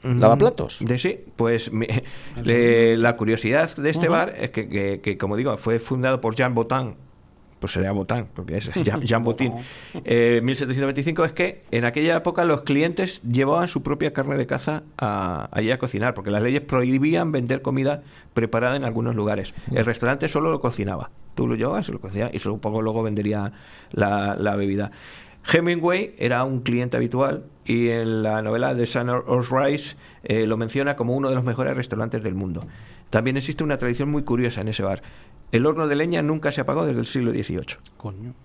lavaplatos. Sí, pues la curiosidad de este bar es que, como digo, fue fundado por Jean Botin. Pues sería Botin, porque es Jean Botin. 1725, es que en aquella época los clientes llevaban su propia carne de caza allí a cocinar, porque las leyes prohibían vender comida preparada en algunos lugares. El restaurante solo lo cocinaba. Tú lo llevabas, lo cocinabas y supongo luego vendería la bebida. Hemingway era un cliente habitual y en la novela de Sun Earth Rise lo menciona como uno de los mejores restaurantes del mundo. También existe una tradición muy curiosa en ese bar. El horno de leña nunca se apagó desde el siglo XVIII. Coño.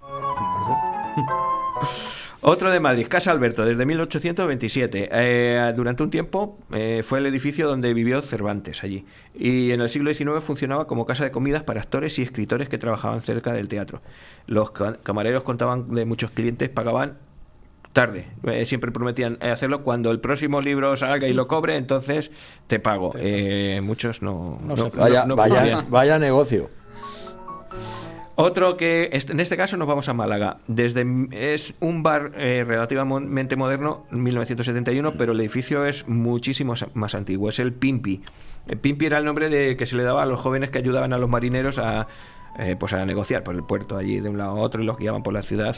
Otro de Madrid, Casa Alberto, desde 1827. Durante un tiempo fue el edificio donde vivió Cervantes allí. Y en el siglo XIX funcionaba como casa de comidas para actores y escritores que trabajaban cerca del teatro. Los camareros contaban de muchos clientes, pagaban tarde. Siempre prometían hacerlo cuando el próximo libro salga y lo cobre, entonces te pago. Muchos no Vaya negocio. Otro que en este caso nos vamos a Málaga. Es un bar relativamente moderno, 1971, pero el edificio es muchísimo más antiguo. Es el Pimpi. El Pimpi era el nombre que se le daba a los jóvenes que ayudaban a los marineros a negociar por el puerto allí de un lado a otro y los guiaban por la ciudad.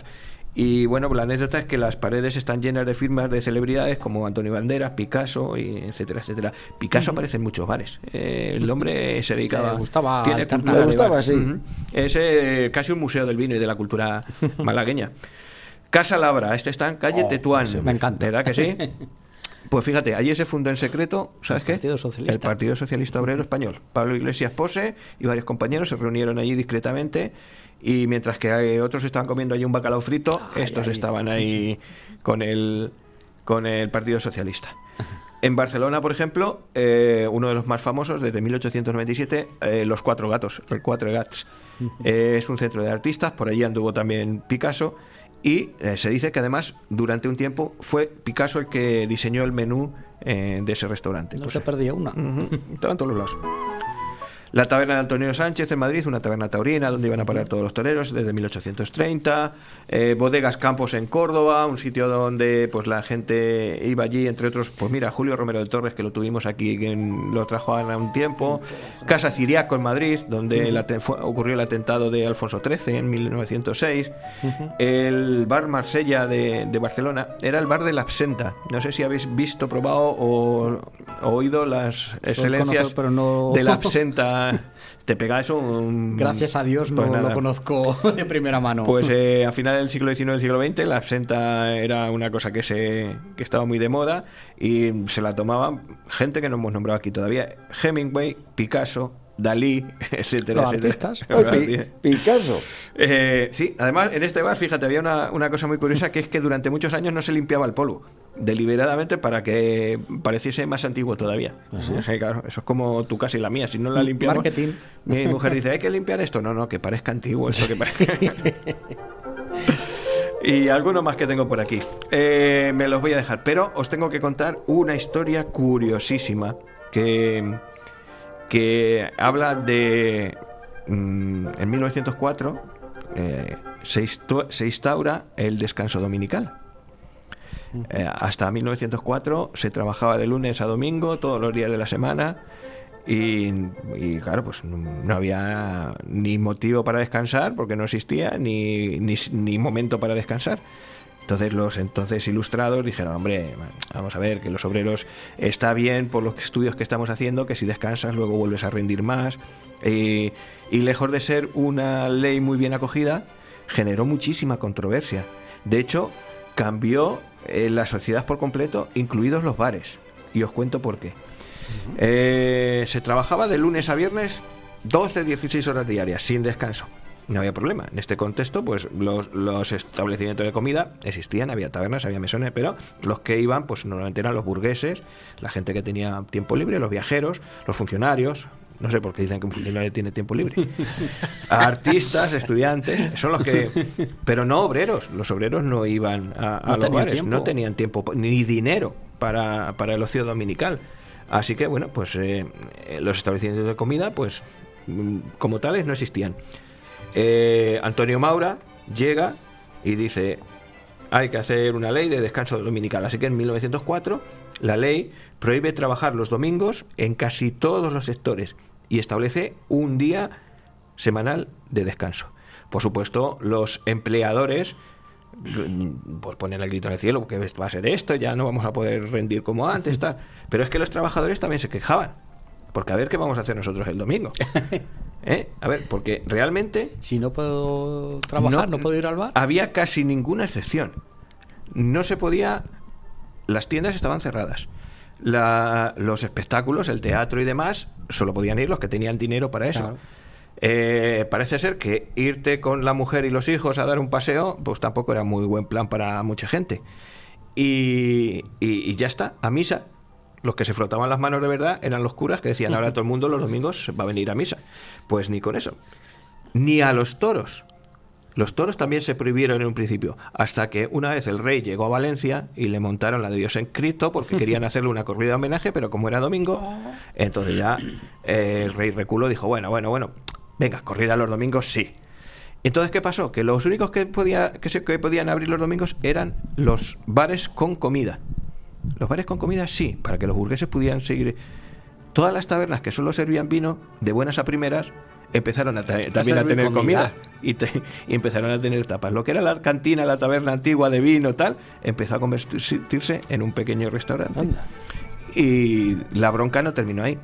Y bueno, la anécdota es que las paredes están llenas de firmas de celebridades como Antonio Banderas, Picasso, y etcétera, etcétera. Picasso aparece en muchos bares. El hombre se dedicaba... Le gustaba Le gustaba, sí. Es casi un museo del vino y de la cultura malagueña. Casa Labra, este está en calle Tetuán. Me encanta. ¿Verdad que sí? Pues fíjate, allí se fundó en secreto, ¿sabes qué? El Partido Socialista Obrero Español. Pablo Iglesias Pose y varios compañeros se reunieron allí discretamente y mientras que otros estaban comiendo allí un bacalao frito, estos estaban ahí con el Partido Socialista. En Barcelona, por ejemplo, uno de los más famosos desde 1897, Los Cuatro Gatos, el Quatre Gats. Es un centro de artistas, por allí anduvo también Picasso. Y se dice que además durante un tiempo fue Picasso el que diseñó el menú de ese restaurante. No se perdía una. Estaba en todos los lados. La taberna de Antonio Sánchez en Madrid, una taberna taurina donde iban a parar todos los toreros desde 1830. Bodegas Campos en Córdoba, un sitio donde pues la gente iba allí, entre otros, pues mira, Julio Romero de Torres, que lo tuvimos aquí, que lo trajo hace un tiempo. Casa Ciriaco en Madrid, donde ocurrió el atentado de Alfonso XIII en 1906. El bar Marsella de Barcelona era el bar de la Absenta. No sé si habéis visto, probado o oído las excelencias pero no... de la Absenta te pega eso Gracias a Dios pues no nada. lo conozco de primera mano. Pues a final del siglo XIX y del siglo XX la absenta era una cosa que estaba muy de moda y se la tomaban gente que no hemos nombrado aquí todavía: Hemingway, Picasso, Dalí, etcétera, Los etcétera. artistas. Picasso. Sí, además en este bar, fíjate, había una cosa muy curiosa, que es que durante muchos años no se limpiaba el polvo, deliberadamente, para que pareciese más antiguo todavía. Sí, claro, eso es como tu casa y la mía, si no la limpiamos... Marketing. Mi mujer dice, hay que limpiar esto. No, que parezca antiguo, esto que parezca... Y alguno más que tengo por aquí. Me los voy a dejar, pero os tengo que contar una historia curiosísima que habla de... en 1904 se instaura el descanso dominical. Hasta 1904 se trabajaba de lunes a domingo, todos los días de la semana, y claro, pues no había ni motivo para descansar, porque no existía ni momento para descansar. Entonces los entonces ilustrados dijeron, hombre, vamos a ver, que los obreros está bien por los estudios que estamos haciendo, que si descansas luego vuelves a rendir más. Y lejos de ser una ley muy bien acogida, generó muchísima controversia. De hecho, cambió la sociedad por completo, incluidos los bares. Y os cuento por qué. Se trabajaba de lunes a viernes 12-16 horas diarias, sin descanso. No había problema. En este contexto, pues los establecimientos de comida existían, había tabernas, había mesones, pero los que iban, pues normalmente eran los burgueses, la gente que tenía tiempo libre, los viajeros, los funcionarios. No sé por qué dicen que un funcionario tiene tiempo libre. Artistas, estudiantes, son los que... Pero no obreros. Los obreros no iban a los bares, no tenían tiempo ni dinero para el ocio dominical. Así que, bueno, pues los establecimientos de comida, pues como tales, no existían. Antonio Maura llega y dice, hay que hacer una ley de descanso dominical. Así que en 1904 la ley prohíbe trabajar los domingos en casi todos los sectores y establece un día semanal de descanso. Por supuesto, los empleadores pues ponen el grito en el cielo, porque va a ser esto, ya no vamos a poder rendir como antes, tal. Pero es que los trabajadores también se quejaban, porque a ver qué vamos a hacer nosotros el domingo. A ver, porque realmente... Si no puedo trabajar, no puedo ir al bar. Había casi ninguna excepción. No se podía... Las tiendas estaban cerradas. Los espectáculos, el teatro y demás, solo podían ir los que tenían dinero para eso. Claro. Parece ser que irte con la mujer y los hijos a dar un paseo, pues tampoco era muy buen plan para mucha gente. Y ya está, a misa. Los que se frotaban las manos de verdad eran los curas, que decían, ahora todo el mundo los domingos va a venir a misa. Pues ni con eso. Ni a los toros. Los toros también se prohibieron en un principio, hasta que una vez el rey llegó a Valencia y le montaron la de Dios en Cristo, porque querían hacerle una corrida de homenaje, pero como era domingo, entonces ya el rey reculó, dijo, bueno, venga, corrida los domingos, sí. Entonces, ¿qué pasó? Que los únicos que podían abrir los domingos eran los bares con comida. Los bares con comida sí, para que los burgueses pudieran seguir. Todas las tabernas que solo servían vino, de buenas a primeras, empezaron también a tener comida y empezaron a tener tapas. Lo que era la cantina, la taberna antigua de vino, tal, empezó a convertirse en un pequeño restaurante. Anda. Y la bronca no terminó ahí,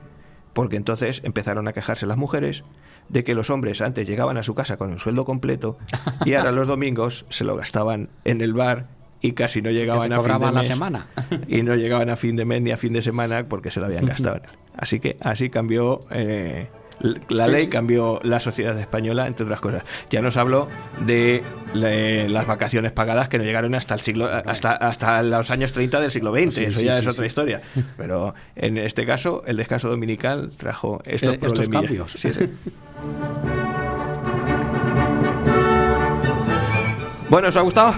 porque entonces empezaron a quejarse las mujeres de que los hombres antes llegaban a su casa con el sueldo completo y ahora los domingos se lo gastaban en el bar y casi no llegaban a fin de mes, la semana. Y no llegaban a fin de mes ni a fin de semana porque se lo habían gastado. Así que así cambió la ley, cambió la sociedad española, entre otras cosas. Ya nos habló de las vacaciones pagadas que no llegaron hasta el siglo hasta los años 30 del siglo XX. Eso ya es otra historia. Pero en este caso el descanso dominical trajo estos cambios. Sí. Bueno, ¿os ha gustado?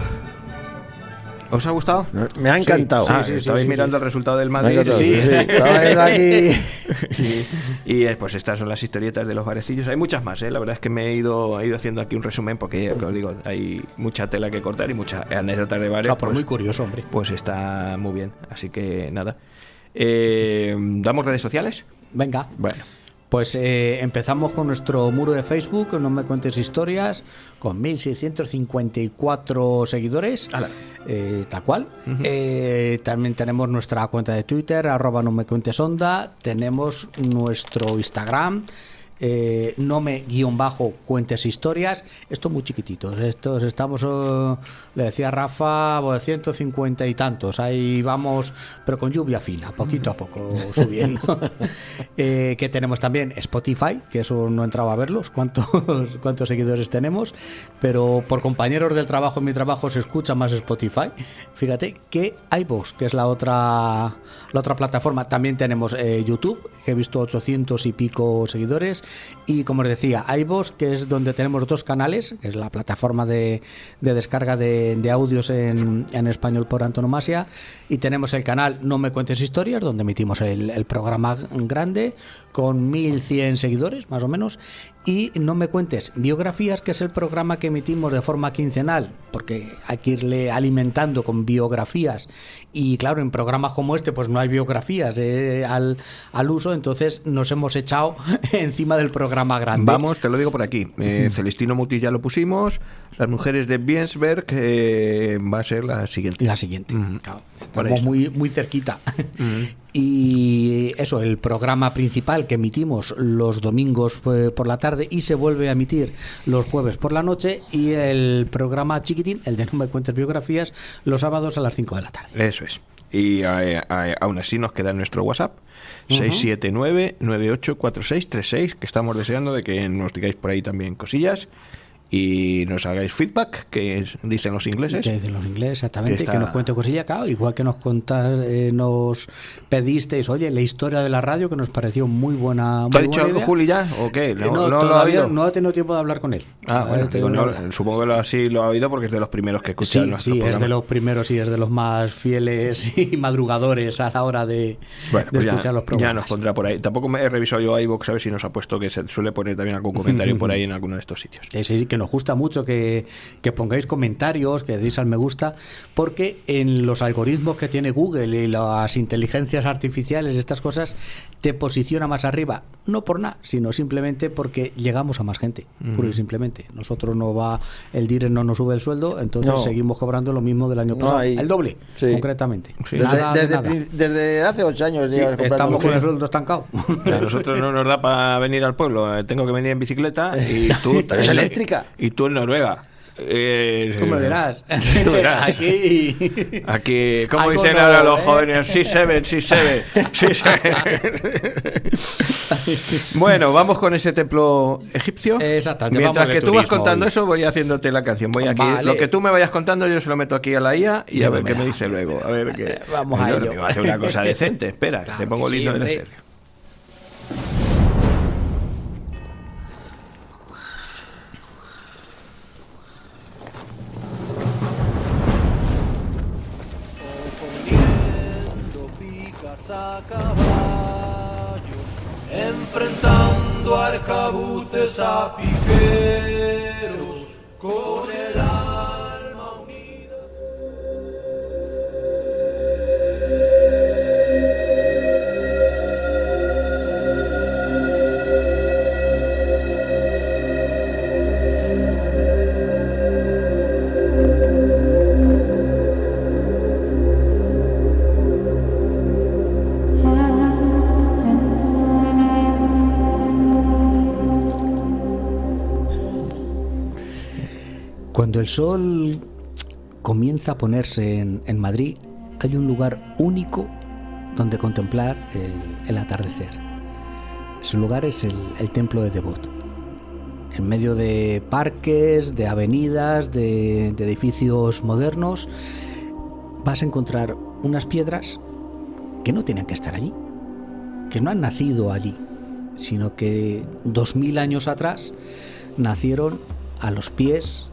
¿Os ha gustado? Me ha encantado. Estabais mirando el resultado del Madrid. Sí, estaba viendo aquí. Y pues estas son las historietas de los barecillos. Hay muchas más, la verdad es que me he ido haciendo aquí un resumen porque, como os digo, hay mucha tela que cortar y muchas anécdotas de bares. Pues, muy curioso, hombre. Pues está muy bien. Así que nada. ¿Damos redes sociales? Venga. Bueno. Pues empezamos con nuestro muro de Facebook, No Me Cuentes Historias, con 1.654 seguidores, tal cual. También tenemos nuestra cuenta de Twitter, @NoMeCuentesOnda. Tenemos nuestro Instagram, no me _cuentes historias. Estos muy chiquititos, estos estamos, le decía Rafa, 150 y tantos, ahí vamos, pero con lluvia fina, poquito a poco subiendo. Que tenemos también Spotify, que eso no entraba a verlos, cuántos seguidores tenemos, pero por compañeros del trabajo, en mi trabajo se escucha más Spotify, fíjate, que iVoox, que es la otra plataforma. También tenemos YouTube, que he visto 800 y pico seguidores, y como os decía, iVoox, que es donde tenemos 2 canales, que es la plataforma de descarga de audios en español por antonomasia, y tenemos el canal No me cuentes historias, donde emitimos el programa grande con 1100 seguidores más o menos, y No me cuentes biografías, que es el programa que emitimos de forma quincenal, porque hay que irle alimentando con biografías, y claro, en programas como este pues no hay biografías al uso, entonces nos hemos echado encima del programa grande. Vamos, te lo digo por aquí, Celestino Mutis ya lo pusimos, Las mujeres de Biensberg va a ser la siguiente. Claro, estamos muy cerquita. Y eso, el programa principal que emitimos los domingos por la tarde y se vuelve a emitir los jueves por la noche, y el programa chiquitín, el de No me cuentes biografías, los sábados a las 5 de la tarde. Eso es. Y aún así nos queda nuestro WhatsApp, 679-984636, que estamos deseando de que nos digáis por ahí también cosillas y nos hagáis feedback, que dicen los ingleses. Que dicen los ingleses, exactamente, que nos cuente cosillas, claro, igual que nos nos pedisteis, oye, la historia de la radio, que nos pareció muy buena. ¿Te ha dicho algo Juli ya o qué? Todavía no he tenido tiempo de hablar con él. Supongo que sí lo ha oído, porque es de los primeros que escuchan nuestro programa. Es de los primeros y es de los más fieles y madrugadores a la hora de escuchar los programas. Ya nos pondrá por ahí. Tampoco me he revisado yo iVoox a ver si nos ha puesto, que se suele poner también algún comentario por ahí en alguno de estos sitios. Sí, que nos gusta mucho que pongáis comentarios, que deis al me gusta, porque en los algoritmos que tiene Google y las inteligencias artificiales, estas cosas, te posiciona más arriba, no por nada, sino simplemente porque llegamos a más gente, puro y simplemente. Nosotros el direct no nos sube el sueldo, entonces seguimos cobrando lo mismo del año pasado, el doble, concretamente. Sí. Desde hace 8 años estamos con el sueldo estancado. A nosotros no nos da para venir al pueblo, tengo que venir en bicicleta y tú ¿Es eléctrica? Y tú en Noruega. Tú me verás. Aquí, como dicen ahora los jóvenes, sí se ven. Bueno, vamos con ese templo egipcio. Exactamente. Mientras que tú vas contando eso, voy haciéndote la canción. Voy aquí. Vale. Lo que tú me vayas contando, yo se lo meto aquí a la IA y a ver qué me dice luego. A ver qué. Vamos a ello. Me va a hacer una cosa decente. Espera, te pongo lindo en el estéreo. A caballos, enfrentando arcabuces a piqueros, con el alma unida. Cuando el sol comienza a ponerse en Madrid, hay un lugar único donde contemplar el atardecer. Ese lugar es el Templo de Devot. En medio de parques, de avenidas, de edificios modernos, vas a encontrar unas piedras que no tienen que estar allí, que no han nacido allí, sino que 2000 años atrás nacieron a los pies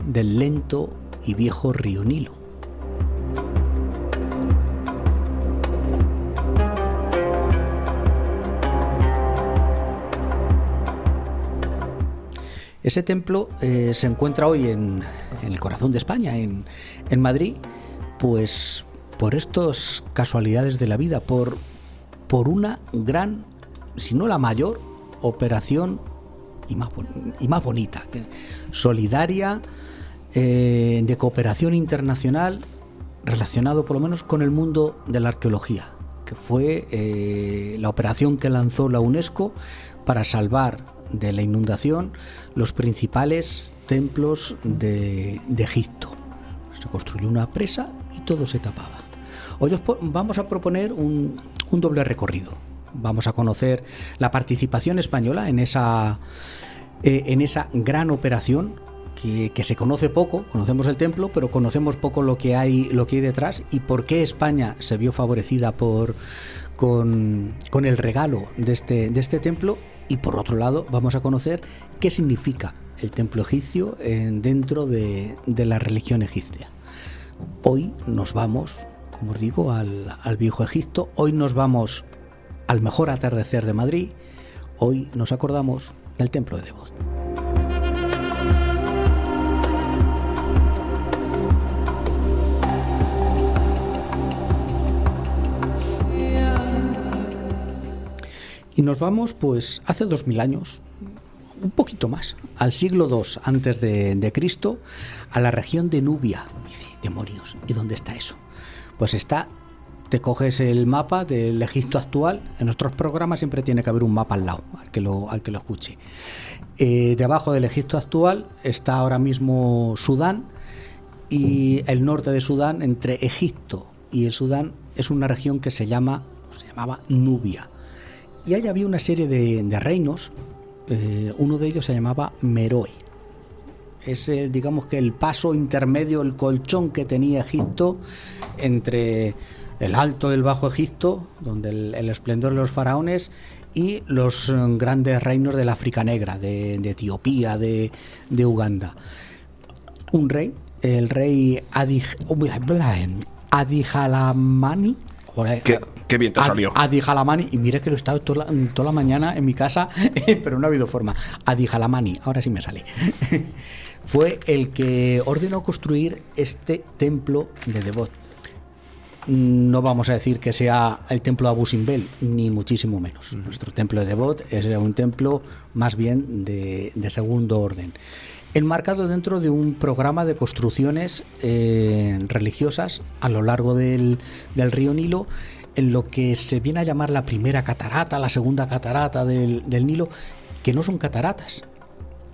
del lento y viejo río Nilo. Ese templo se encuentra hoy en el corazón de España, en Madrid, pues por estas casualidades de la vida, por una gran, si no la mayor, operación y más bonita, solidaria, de cooperación internacional, relacionado por lo menos con el mundo de la arqueología, que fue la operación que lanzó la UNESCO para salvar de la inundación los principales templos de Egipto. Se construyó una presa y todo se tapaba. Hoy vamos a proponer un doble recorrido. Vamos a conocer la participación española en esa gran operación que se conoce poco. Conocemos el templo, pero conocemos poco lo que hay detrás y por qué España se vio favorecida con el regalo de este templo. Y por otro lado vamos a conocer qué significa el templo egipcio dentro de la religión egipcia. Hoy nos vamos, como os digo, al Viejo Egipto. Hoy nos vamos al mejor atardecer de Madrid. Hoy nos acordamos del templo de Devot. Y nos vamos, pues, hace 2000 años, un poquito más, al siglo II antes de Cristo, a la región de Nubia. Y dice, demonios, ¿y dónde está eso? Pues está, te coges el mapa del Egipto actual. En nuestros programas siempre tiene que haber un mapa al lado, al que lo escuche. Debajo del Egipto actual está ahora mismo Sudán, y el norte de Sudán, entre Egipto y el Sudán, es una región que se llamaba Nubia. Y ahí había una serie de reinos. Uno de ellos se llamaba Meroe. Es digamos que el paso intermedio, el colchón que tenía Egipto entre el Alto del Bajo Egipto, donde el esplendor de los faraones, y los grandes reinos del África Negra, de Etiopía, de Uganda. Un rey, el rey Adijalamani. Qué bien te salió. Adijalamani, y mira que lo he estado toda la mañana en mi casa, pero no ha habido forma. Adijalamani, ahora sí me sale. Fue el que ordenó construir este templo de Devot. No vamos a decir que sea el templo de Abu Simbel, ni muchísimo menos. Nuestro templo de Devot es un templo más bien de segundo orden, enmarcado dentro de un programa de construcciones religiosas a lo largo del río Nilo, en lo que se viene a llamar la primera catarata, la segunda catarata del Nilo, que no son cataratas.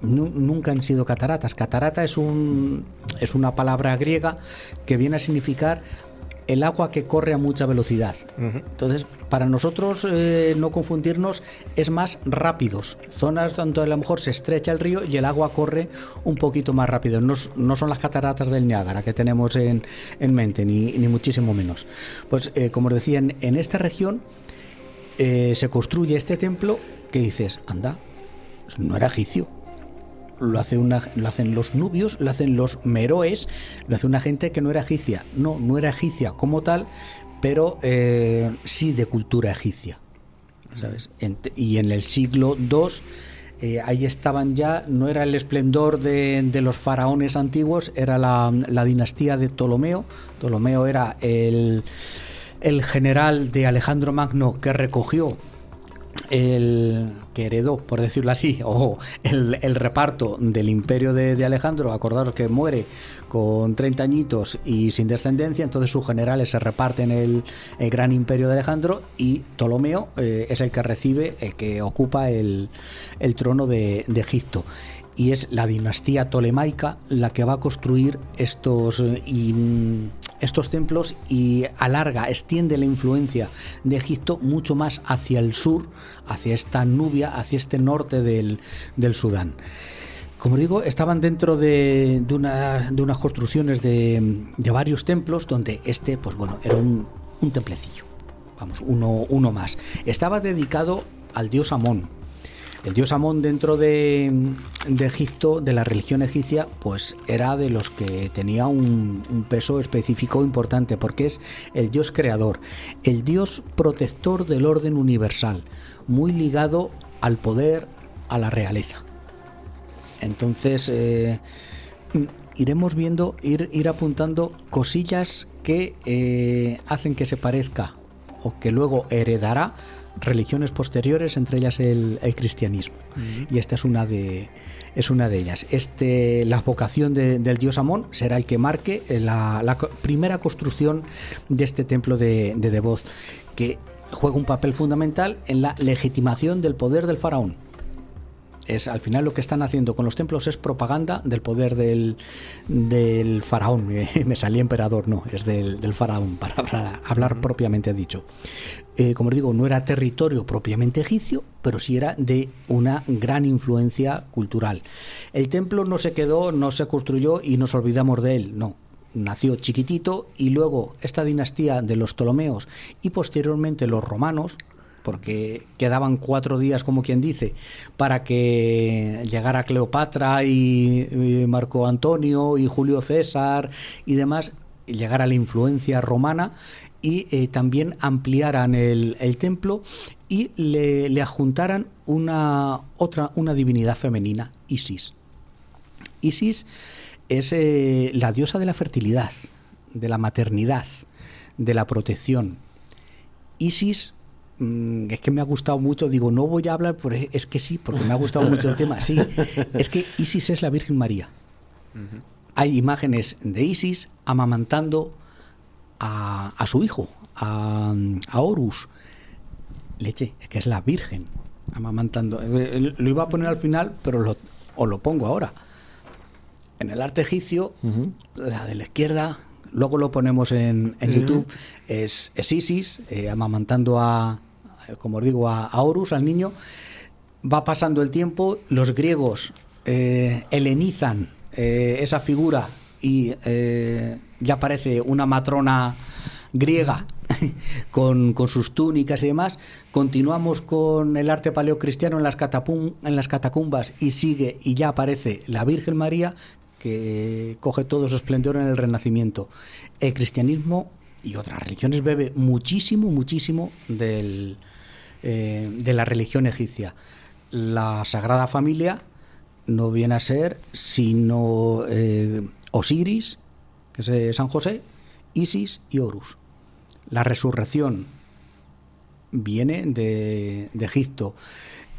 Nunca han sido cataratas. Catarata es una palabra griega que viene a significar el agua que corre a mucha velocidad. Entonces, para nosotros no confundirnos, es más rápidos. Zonas donde a lo mejor se estrecha el río y el agua corre un poquito más rápido. No son las cataratas del Niágara que tenemos en mente, ni muchísimo menos. Pues, como os decía, en esta región se construye este templo que dices, anda, no era egipcio. Lo hacen los nubios, lo hacen los meroes, lo hace una gente que no era egipcia. No era egipcia como tal, pero sí de cultura egipcia, ¿sabes? Y en el siglo II ahí estaban ya, no era el esplendor de los faraones antiguos, era la dinastía de Ptolomeo. Ptolomeo era el general de Alejandro Magno que recogió que heredó, por decirlo así, o el reparto del imperio de Alejandro. Acordaros que muere con 30 añitos y sin descendencia, entonces sus generales se reparten el gran imperio de Alejandro, y Ptolomeo es el que recibe, el que ocupa el trono de Egipto. Y es la dinastía tolemaica la que va a construir estos templos, y extiende la influencia de Egipto mucho más hacia el sur, hacia esta Nubia, hacia este norte del Sudán. Como digo, estaban dentro de unas construcciones de varios templos, donde pues bueno, era un templecillo, vamos, uno más. Estaba dedicado al dios Amón. El dios Amón, dentro de Egipto, de la religión egipcia, pues era de los que tenía un peso específico importante, porque es el dios creador, el dios protector del orden universal, muy ligado al poder, a la realeza. Entonces iremos viendo, ir apuntando cosillas que hacen que se parezca o que luego heredará religiones posteriores, entre ellas el cristianismo. Y esta es una de ellas. La vocación del dios Amón será el que marque la primera construcción de este templo de Devoz, que juega un papel fundamental en la legitimación del poder del faraón. Al final lo que están haciendo con los templos es propaganda del poder del faraón. Me salí emperador, no, es del faraón, para hablar propiamente dicho. Como os digo, no era territorio propiamente egipcio, pero sí era de una gran influencia cultural. El templo no se quedó, no se construyó y nos olvidamos de él, no. Nació chiquitito y luego esta dinastía de los Ptolomeos y posteriormente los romanos, porque quedaban 4 días, como quien dice, para que llegara Cleopatra y Marco Antonio y Julio César y demás, y llegara la influencia romana y también ampliaran el templo y le adjuntaran una divinidad femenina, Isis. Isis es la diosa de la fertilidad, de la maternidad, de la protección. Isis, es que me ha gustado mucho, digo, no voy a hablar, es que sí, porque me ha gustado mucho el tema, sí, es que Isis es la Virgen María. Hay imágenes de Isis amamantando a su hijo, a Horus. Leche, es que es la Virgen amamantando. Lo iba a poner al final, pero os lo pongo ahora. En el arte egipcio, la de la izquierda, luego lo ponemos en YouTube, es Isis amamantando como os digo, a Horus, al niño. Va pasando el tiempo, los griegos helenizan esa figura y ya aparece una matrona griega con sus túnicas y demás. Continuamos con el arte paleocristiano en las catacumbas y sigue, y ya aparece la Virgen María, que coge todo su esplendor en el Renacimiento. El cristianismo y otras religiones bebe muchísimo de la religión egipcia. La Sagrada Familia no viene a ser sino Osiris, que es San José, Isis y Horus. La resurrección viene de Egipto.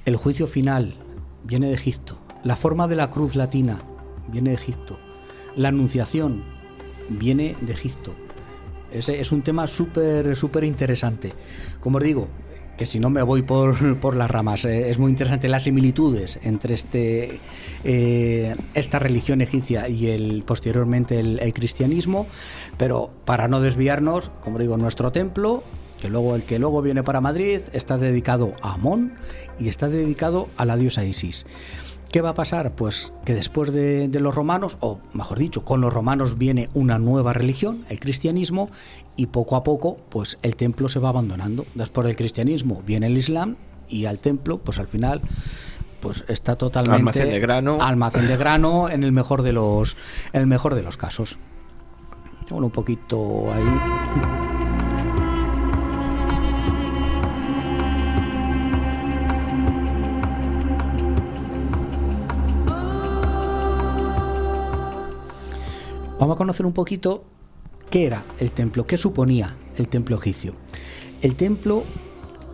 El juicio final viene de Egipto. La forma de la cruz latina viene de Egipto. La anunciación viene de Egipto. Es un tema súper interesante. Como os digo, que si no me voy por las ramas, es muy interesante las similitudes entre esta religión egipcia y posteriormente el cristianismo, pero para no desviarnos, como digo, nuestro templo, el que luego viene para Madrid, está dedicado a Amón y está dedicado a la diosa Isis. ¿Qué va a pasar? Pues que después de los romanos, o mejor dicho, con los romanos viene una nueva religión, el cristianismo, y poco a poco pues el templo se va abandonando. Después del cristianismo viene el islam y al templo pues al final pues está totalmente almacén de grano en el mejor de los casos. Bueno, un poquito ahí. Vamos a conocer un poquito qué era el templo, qué suponía el templo egipcio. El templo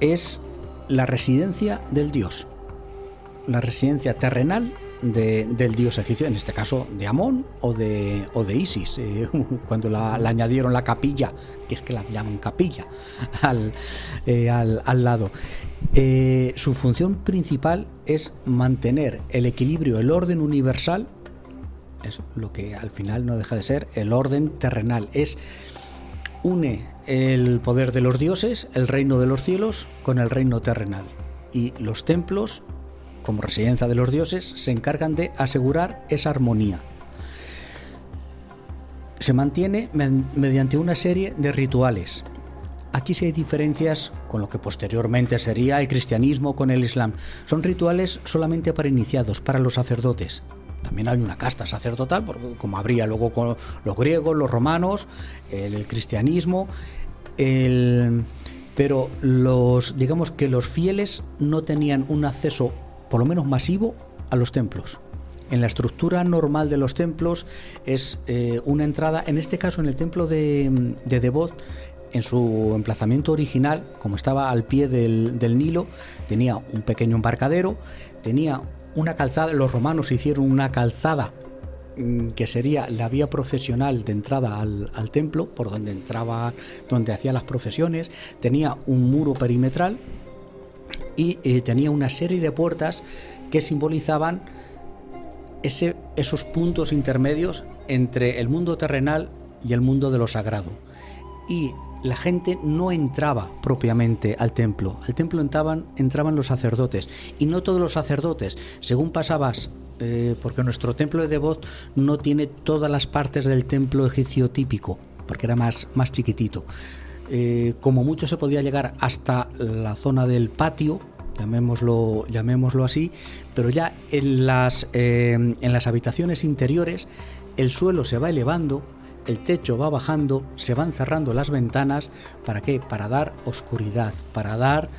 es la residencia del dios, la residencia terrenal del dios egipcio, en este caso de Amón o de Isis, cuando le añadieron la capilla, que es que la llaman capilla, al lado. Su función principal es mantener el equilibrio, el orden universal. Es lo que al final no deja de ser el orden terrenal. Une el poder de los dioses, el reino de los cielos, con el reino terrenal. Y los templos, como residencia de los dioses, se encargan de asegurar esa armonía. Se mantiene mediante una serie de rituales. Aquí sí hay diferencias con lo que posteriormente sería el cristianismo con el islam. Son rituales solamente para iniciados, para los sacerdotes. También hay una casta sacerdotal, como habría luego con los griegos, los romanos, el cristianismo, pero digamos que los fieles no tenían un acceso, por lo menos masivo, a los templos. En la estructura normal de los templos es una entrada, en este caso en el templo de Devoz, en su emplazamiento original, como estaba al pie del Nilo, tenía un pequeño embarcadero, tenía una calzada. Los romanos hicieron una calzada que sería la vía procesional de entrada al templo, por donde entraba, donde hacía las procesiones. Tenía un muro perimetral y tenía una serie de puertas que simbolizaban esos puntos intermedios entre el mundo terrenal y el mundo de lo sagrado. Y la gente no entraba propiamente al templo. Al templo entraban los sacerdotes, y no todos los sacerdotes. Según pasabas, porque nuestro templo de Devot no tiene todas las partes del templo egipcio típico, porque era más chiquitito. Como mucho se podía llegar hasta la zona del patio, llamémoslo así, pero ya en las habitaciones interiores el suelo se va elevando, el techo va bajando, se van cerrando las ventanas. ¿Para qué? Para dar oscuridad, para dar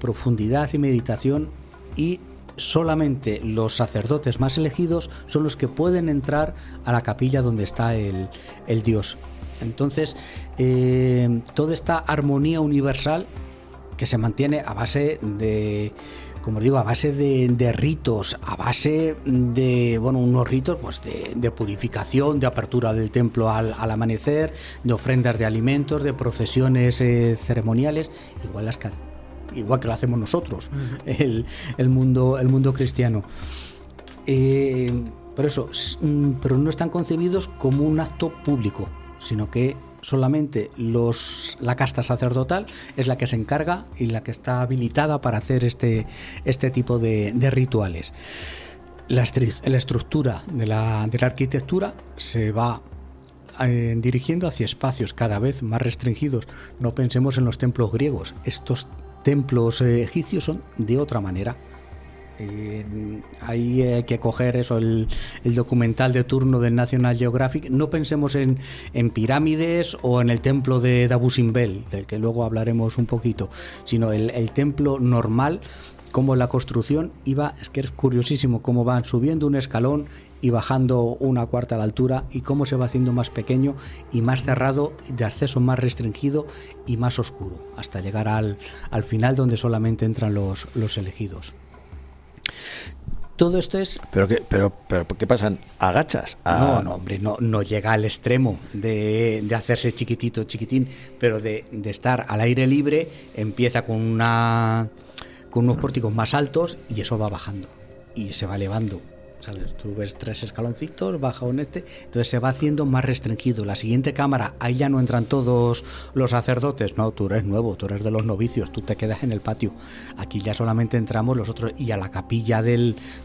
profundidad y meditación, y solamente los sacerdotes más elegidos son los que pueden entrar a la capilla donde está el Dios. Entonces, toda esta armonía universal que se mantiene a base de, como digo, a base de ritos, a base de, bueno, unos ritos pues de purificación, de apertura del templo al amanecer, de ofrendas de alimentos, de procesiones ceremoniales, igual que lo hacemos nosotros, el mundo cristiano. Pero no están concebidos como un acto público, sino que solamente la casta sacerdotal es la que se encarga y la que está habilitada para hacer este tipo de rituales. La estructura de la arquitectura se va dirigiendo hacia espacios cada vez más restringidos. No pensemos en los templos griegos. Estos templos egipcios son de otra manera. Ahí hay que coger eso, el documental de turno del National Geographic. No pensemos en pirámides o en el templo de Abu Simbel, del que luego hablaremos un poquito, sino el templo normal, como la construcción iba. Es que es curiosísimo cómo van subiendo un escalón y bajando una cuarta a la altura, y cómo se va haciendo más pequeño y más cerrado, de acceso más restringido y más oscuro, hasta llegar al final, donde solamente entran los elegidos. Todo esto es... ¿Pero qué pasan? ¿Agachas? No, hombre, no llega al extremo de hacerse chiquitín, pero de estar al aire libre. Empieza con unos pórticos más altos, y eso va bajando y se va elevando, ¿sabes? Tú ves 3 escaloncitos, baja entonces se va haciendo más restringido. La siguiente cámara, ahí ya no entran todos los sacerdotes, no, tú eres nuevo, tú eres de los novicios, tú te quedas en el patio. Aquí ya solamente entramos los otros, y a la capilla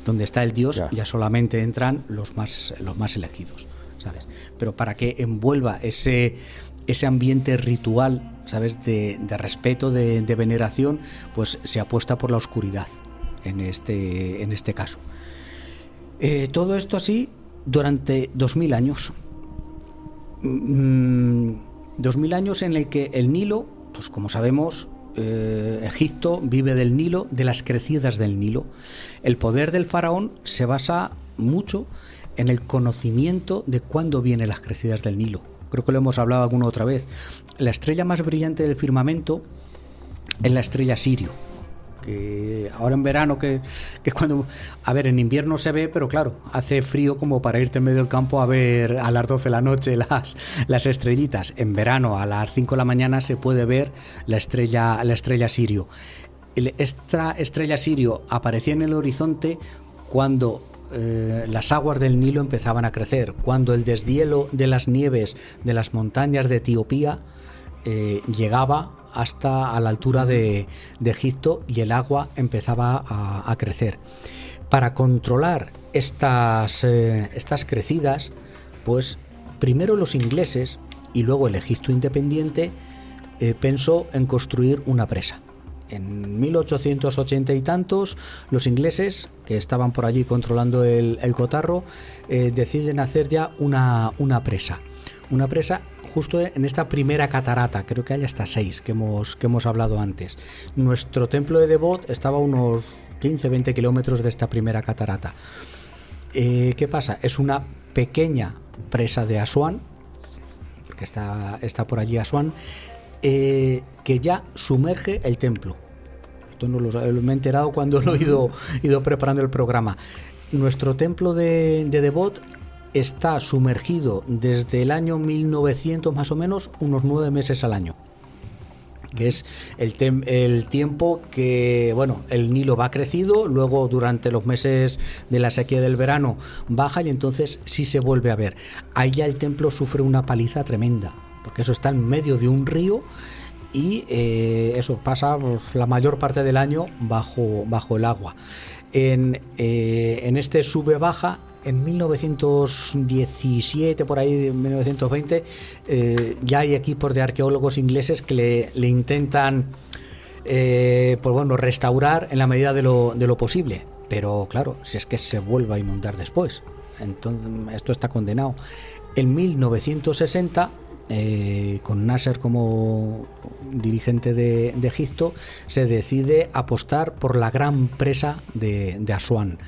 donde está el Dios ya solamente entran los más elegidos, ¿sabes? Pero para que envuelva ese ambiente ritual, ¿sabes? De respeto, de veneración, pues se apuesta por la oscuridad en este caso. Todo esto así durante 2000 años. 2000 años en el que el Nilo, pues como sabemos, Egipto vive del Nilo, de las crecidas del Nilo. El poder del faraón se basa mucho en el conocimiento de cuándo vienen las crecidas del Nilo. Creo que lo hemos hablado alguna otra vez. La estrella más brillante del firmamento es la estrella Sirio, que ahora en verano, que cuando, a ver, en invierno se ve, pero claro, hace frío como para irte en medio del campo a ver a las 12 de la noche las estrellitas. En verano a las 5 de la mañana se puede ver la estrella Sirio. Esta estrella Sirio aparecía en el horizonte cuando las aguas del Nilo empezaban a crecer, cuando el deshielo de las nieves de las montañas de Etiopía llegaba hasta a la altura de Egipto, y el agua empezaba a crecer. Para controlar estas crecidas, pues primero los ingleses y luego el Egipto independiente pensó en construir una presa. En 1880 y tantos, los ingleses, que estaban por allí controlando el cotarro, deciden hacer ya una presa. Una presa justo en esta primera catarata. Creo que hay hasta 6 que hemos hablado antes. Nuestro templo de Devot estaba a unos 15-20 kilómetros de esta primera catarata. ¿Qué pasa? Es una pequeña presa de Asuán, porque está por allí Asuán, que ya sumerge el templo. Esto no me he enterado cuando lo he ido preparando el programa. Nuestro templo de Devot está sumergido desde el año 1900 más o menos, unos 9 meses al año, que es el tiempo que, bueno, el Nilo va crecido, luego durante los meses de la sequía del verano baja y entonces sí se vuelve a ver. Ahí ya el templo sufre una paliza tremenda, porque eso está en medio de un río y eso pasa pues, la mayor parte del año bajo el agua. En este sube-baja, en 1917, por ahí, en 1920, ya hay equipos de arqueólogos ingleses que le intentan pues bueno, restaurar en la medida de lo posible. Pero claro, si es que se vuelve a inundar después, entonces esto está condenado. En 1960, con Nasser como dirigente de Egipto, se decide apostar por la gran presa de Asuán.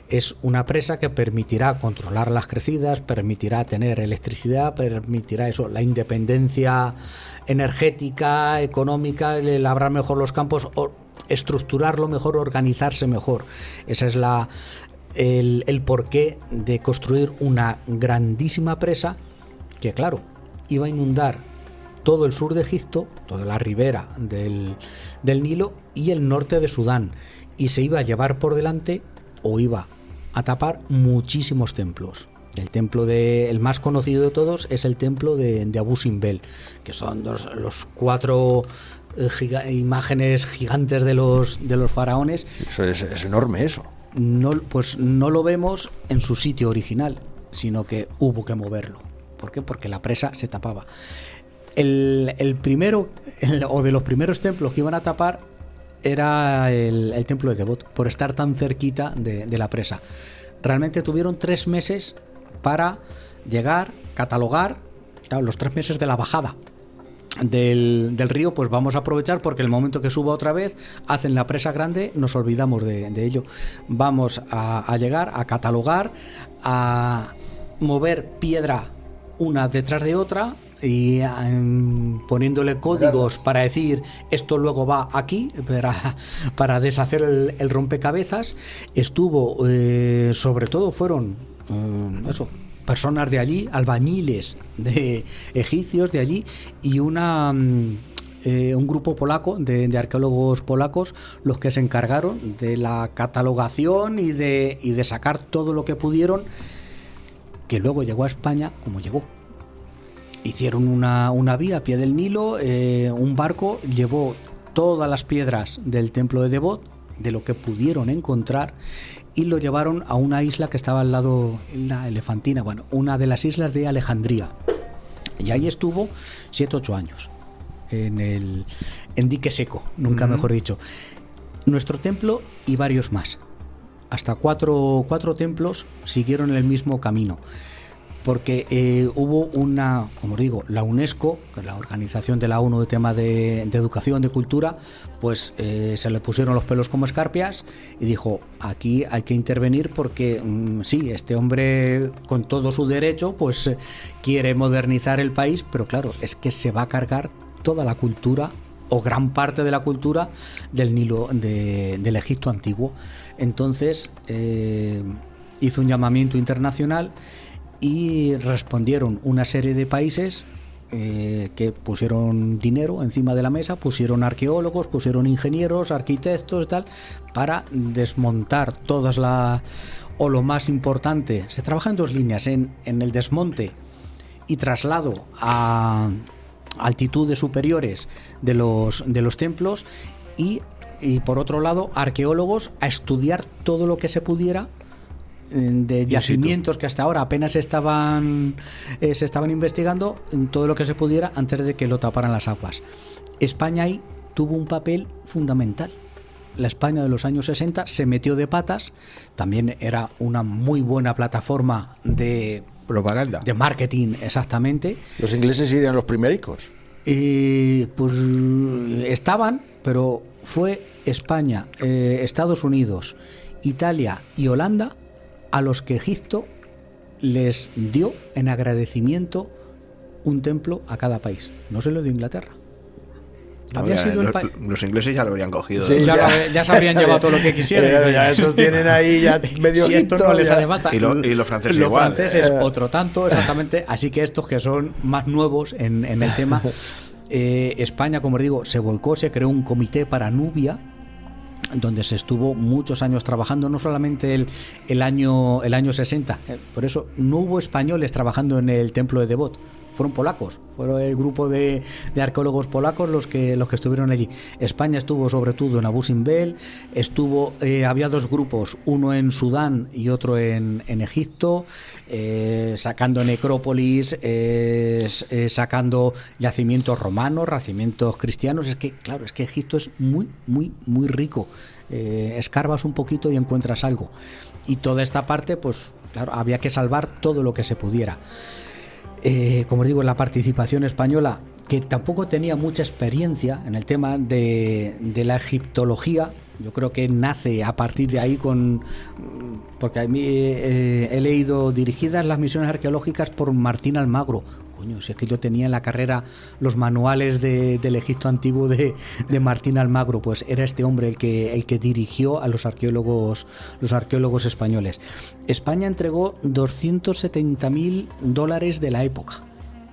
Es una presa que permitirá controlar las crecidas, permitirá tener electricidad, permitirá eso, la independencia energética, económica, labrar mejor los campos, estructurarlo mejor, organizarse mejor. Esa es el porqué de construir una grandísima presa que, claro, iba a inundar todo el sur de Egipto, toda la ribera del Nilo y el norte de Sudán, y se iba a llevar por delante o iba a tapar muchísimos templos. El templo el más conocido de todos es el templo de Abu Simbel, que son los 4 imágenes gigantes de los faraones. Eso es enorme, eso. Pues no lo vemos en su sitio original, sino que hubo que moverlo. ¿Por qué? Porque la presa se tapaba. El primero, o de los primeros templos que iban a tapar, era el templo de Devot, por estar tan cerquita de la presa. Realmente tuvieron 3 meses para llegar, catalogar, claro, los 3 meses de la bajada del río. Pues vamos a aprovechar porque el momento que suba otra vez hacen la presa grande, nos olvidamos de ello. Vamos a llegar, a catalogar, a mover piedra una detrás de otra y poniéndole códigos para decir esto luego va aquí, para deshacer el rompecabezas. Estuvo, sobre todo fueron personas de allí, albañiles de egipcios de allí, y un grupo polaco de arqueólogos polacos, los que se encargaron de la catalogación y de sacar todo lo que pudieron, que luego llegó a España como llegó. Hicieron una vía a pie del Nilo, un barco llevó todas las piedras del templo de Devot, de lo que pudieron encontrar, y lo llevaron a una isla que estaba al lado, la Elefantina, bueno, una de las islas de Alejandría. Y ahí estuvo 7-8 años, en dique seco, nunca mejor dicho. Nuestro templo y varios más. Hasta cuatro templos siguieron el mismo camino, porque hubo como digo, la UNESCO, que es la organización de la ONU de tema de educación, de cultura, pues se le pusieron los pelos como escarpias y dijo, aquí hay que intervenir porque sí, este hombre con todo su derecho pues quiere modernizar el país, pero claro, es que se va a cargar toda la cultura o gran parte de la cultura del Nilo, del Egipto antiguo. Entonces hizo un llamamiento internacional y respondieron una serie de países que pusieron dinero encima de la mesa, pusieron arqueólogos, pusieron ingenieros, arquitectos y tal, para desmontar todas o lo más importante. Se trabaja en 2 líneas, en el desmonte y traslado a altitudes superiores de los templos, y por otro lado arqueólogos a estudiar todo lo que se pudiera de yacimientos que hasta ahora apenas se estaban investigando, todo lo que se pudiera antes de que lo taparan las aguas. España ahí tuvo un papel fundamental. La España de los años 60 se metió de patas, también era una muy buena plataforma de propaganda, de marketing, exactamente. Los ingleses irían los primericos. Pues estaban, pero fue España, Estados Unidos, Italia y Holanda a los que Egipto les dio en agradecimiento un templo a cada país. No se lo dio Inglaterra. había sido los ingleses ya lo habrían cogido. Sí, ya se habrían llevado todo lo que quisieran. Claro, ya esos tienen ahí ya medio si esto listo, no les ya. hace falta. Y los franceses Los igual. franceses otro tanto, exactamente. Así que estos que son más nuevos en el tema, España, como os digo, se volcó, se creó un comité para Nubia, donde se estuvo muchos años trabajando, no solamente el año 60, por eso no hubo españoles trabajando en el templo de Devot, fueron polacos, fueron el grupo de arqueólogos polacos los que estuvieron allí. España estuvo sobre todo en Abu Simbel, había dos grupos, uno en Sudán y otro en Egipto, sacando necrópolis, sacando yacimientos romanos, yacimientos cristianos. Es que, claro, es que Egipto es muy, muy, muy rico. Escarbas un poquito y encuentras algo. Y toda esta parte, pues, claro, había que salvar todo lo que se pudiera. Como os digo, la participación española, que tampoco tenía mucha experiencia en el tema de la egiptología, yo creo que nace a partir de ahí porque a mí he leído dirigidas las misiones arqueológicas por Martín Almagro. Coño, si es que yo tenía en la carrera los manuales del Egipto antiguo de Martín Almagro, pues era este hombre el que dirigió a los arqueólogos españoles. España entregó $270.000 de la época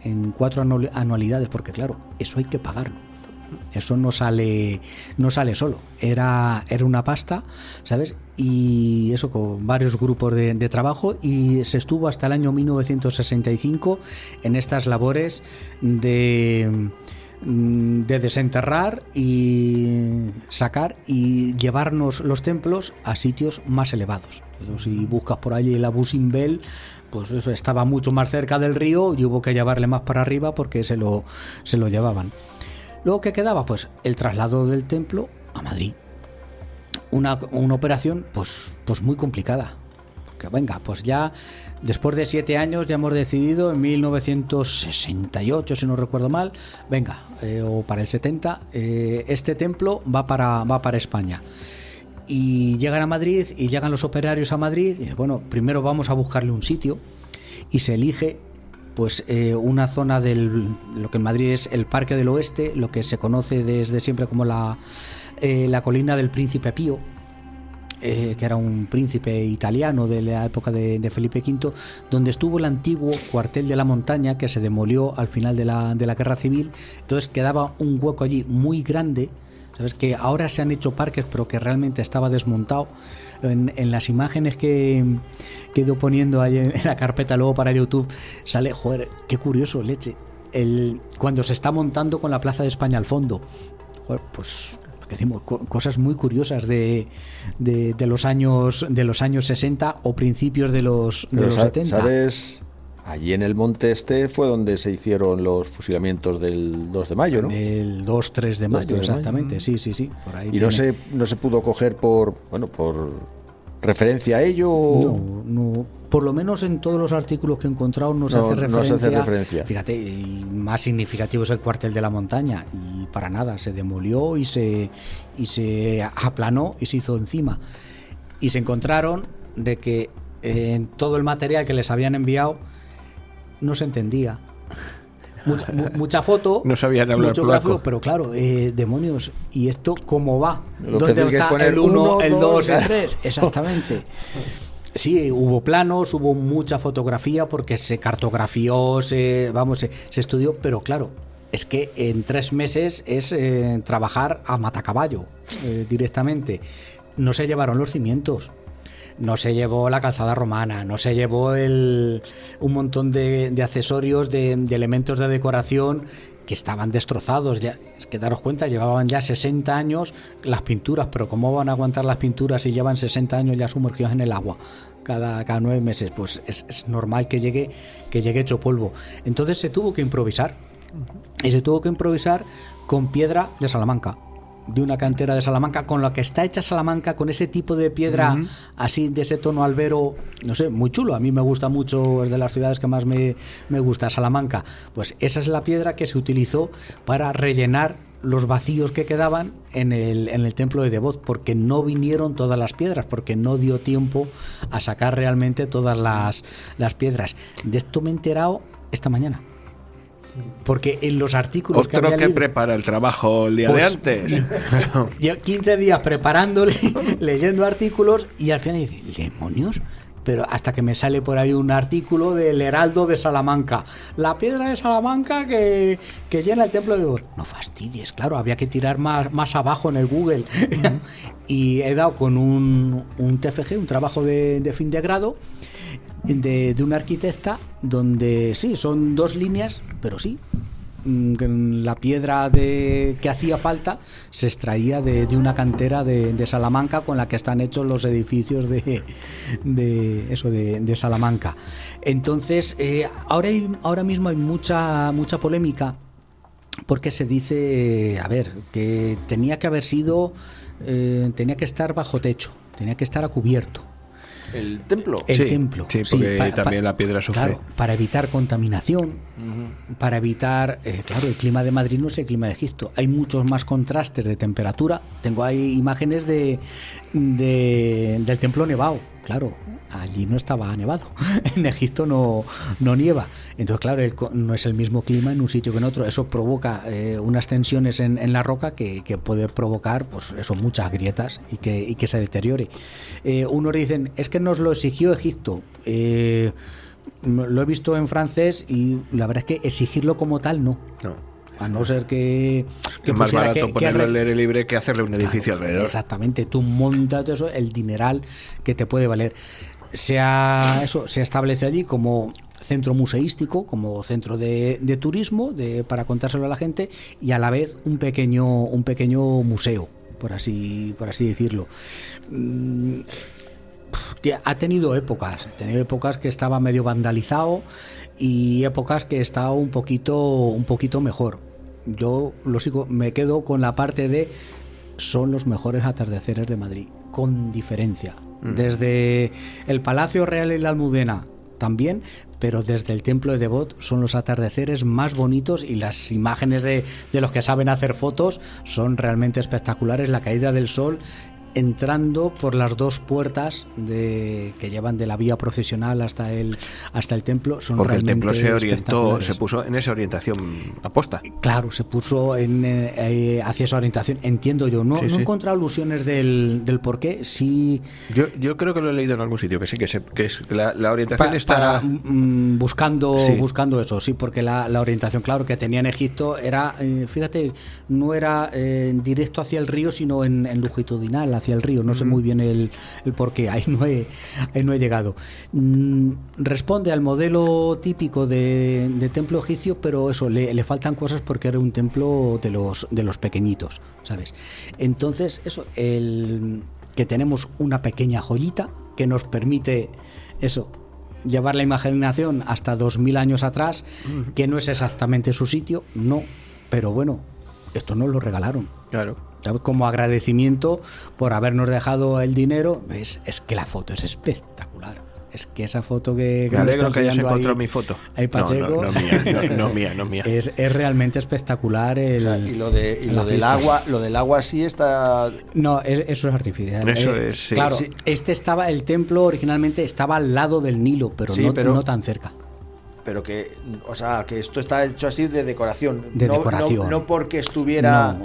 en 4 anualidades, porque claro, eso hay que pagarlo. Eso no sale solo. Era una pasta, ¿sabes? Y eso con varios grupos de trabajo, y se estuvo hasta el año 1965 en estas labores de desenterrar y sacar y llevarnos los templos a sitios más elevados. Pero si buscas por allí el Abu Simbel, pues eso estaba mucho más cerca del río y hubo que llevarle más para arriba porque se lo llevaban. Luego, ¿qué quedaba? Pues el traslado del templo a Madrid. Una operación pues muy complicada. Porque venga, pues ya después de 7 años ya hemos decidido en 1968, si no recuerdo mal, venga, o para el 70, este templo va para España. Y llegan a Madrid y llegan los operarios a Madrid y bueno, primero vamos a buscarle un sitio y se elige pues una zona lo que en Madrid es el Parque del Oeste, lo que se conoce desde siempre como la colina del Príncipe Pío, que era un príncipe italiano de la época de Felipe V, donde estuvo el antiguo cuartel de la montaña que se demolió al final de la Guerra Civil. Entonces quedaba un hueco allí muy grande, sabes que ahora se han hecho parques pero que realmente estaba desmontado. En las imágenes que he ido poniendo ahí en la carpeta luego para YouTube sale, joder, qué curioso, leche, cuando se está montando con la Plaza de España al fondo. Joder, pues decimos cosas muy curiosas de los años 60 o principios de los 70. ¿Sabes? Allí en el monte este fue donde se hicieron los fusilamientos del 2 de mayo, ¿no? Del 2-3 de mayo, exactamente, sí. Por ahí y no se pudo coger por referencia a ello. No, por lo menos en todos los artículos que he encontrado no se hace referencia. Fíjate, y más significativo es el cuartel de la montaña, y para nada, se demolió y se aplanó y se hizo encima. Y se encontraron de que en todo el material que les habían enviado no se entendía. Mucha foto, no sabían hablar mucho polaco. gráfico, pero claro, demonios, ¿y esto cómo va? Lo ¿Dónde que es está poner el 1, 1, el 2, 2, el 3? Exactamente. Sí, hubo planos, hubo mucha fotografía porque se cartografió, se estudió, pero claro, es que en 3 meses es trabajar a matacaballo directamente. No se llevaron los cimientos, no se llevó la calzada romana, no se llevó un montón de accesorios, de elementos de decoración que estaban destrozados. Ya, es que daros cuenta, llevaban ya 60 años las pinturas, pero ¿cómo van a aguantar las pinturas si llevan 60 años ya sumergidos en el agua cada 9 meses? Pues es normal que llegue hecho polvo. Entonces se tuvo que improvisar, y se tuvo que improvisar con piedra de Salamanca, de una cantera de Salamanca, con la que está hecha Salamanca, con ese tipo de piedra así, de ese tono albero, no sé, muy chulo. A mí me gusta mucho, es de las ciudades que más me gusta, Salamanca. Pues esa es la piedra que se utilizó para rellenar los vacíos que quedaban en el templo de Devot, porque no vinieron todas las piedras, porque no dio tiempo a sacar realmente todas las piedras. De esto me he enterado esta mañana. Porque en los artículos Otro había que leído, prepara el trabajo el día de Pues, antes. yo 15 días preparándole, leyendo artículos, y al final dice, demonios, pero hasta que me sale por ahí un artículo del Heraldo de Salamanca, la piedra de Salamanca que llena el templo de Debod. No fastidies, claro, había que tirar más abajo en el Google. Y he dado con un TFG, un trabajo de fin de grado, de una arquitecta, donde sí, son 2 líneas, pero sí, la piedra que hacía falta se extraía de una cantera de Salamanca, con la que están hechos los edificios de Salamanca. Entonces, ahora mismo hay mucha polémica, porque se dice, a ver, que tenía que haber sido, tenía que estar bajo techo, tenía que estar a cubierto. ¿El templo? El Sí, templo. sí, porque también la piedra sufre. Claro, para evitar contaminación, para evitar, claro, el clima de Madrid no es el clima de Egipto. Hay muchos más contrastes de temperatura. Tengo ahí imágenes del templo nevado. Claro, allí no estaba nevado. En Egipto no nieva. Entonces, claro, no es el mismo clima en un sitio que en otro. Eso provoca unas tensiones en la roca que puede provocar, pues eso, muchas grietas y que se deteriore. Unos dicen, es que nos lo exigió Egipto. Lo he visto en francés y la verdad es que exigirlo como tal no. A no ser que Es más pusiera barato ponerlo al aire libre que hacerle un edificio alrededor. Exactamente, tú montas todo eso, el dineral que te puede valer. Se establece allí como centro museístico, como centro de turismo, para contárselo a la gente, y a la vez un pequeño museo, por así decirlo. Ha tenido épocas que estaba medio vandalizado y épocas que estaba un poquito mejor. Yo me quedo con la parte de son los mejores atardeceres de Madrid, con diferencia. Desde el Palacio Real y la Almudena también, pero desde el Templo de Debod son los atardeceres más bonitos, y las imágenes de los que saben hacer fotos son realmente espectaculares. La caída del sol entrando por las 2 puertas que llevan de la vía procesional hasta el templo, son porque el realmente templo se espectaculares. puso en esa orientación aposta. Claro, se puso hacia esa orientación, entiendo yo. No he encontrado alusiones del por qué. Sí, Yo creo que lo he leído en algún sitio, que sí, que es la orientación está... buscando eso, sí, porque la orientación, claro, que tenía en Egipto era, fíjate, no era directo hacia el río, sino en longitudinal hacia el río. No sé muy bien el por qué, ahí no he llegado. Responde al modelo típico de templo egipcio, pero eso, le faltan cosas, porque era un templo de los pequeñitos, ¿sabes? Entonces, eso, que tenemos una pequeña joyita que nos permite eso, llevar la imaginación hasta 2000 años atrás, que no es exactamente su sitio, no, pero bueno, esto nos lo regalaron. Claro. ¿Sabes? Como agradecimiento por habernos dejado el dinero. Es que la foto es espectacular. Es que esa foto que me alegro está que hayas enseñando encontrado ahí, mi foto. ahí Pacheco, No mía. es realmente espectacular. O sea, y lo del agua sí está... No, eso es artificial. Eso es, sí. Claro, Sí. el templo originalmente estaba al lado del Nilo, pero, Sí, no tan cerca. Pero que, o sea, que esto está hecho así de decoración. Decoración. No porque estuviera...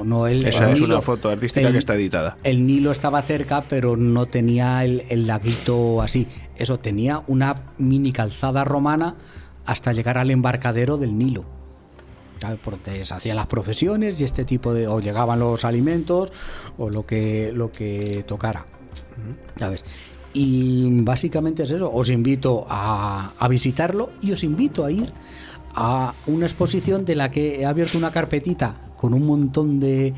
Esa es Nilo, una foto artística que está editada. El Nilo estaba cerca, pero no tenía el laguito así. Eso, tenía una mini calzada romana hasta llegar al embarcadero del Nilo. ¿Sabes? Porque se hacían las procesiones y este tipo de... o llegaban los alimentos o lo que tocara. ¿Sabes? Y básicamente es eso. Os invito a visitarlo, y os invito a ir a una exposición de la que he abierto una carpetita con un montón de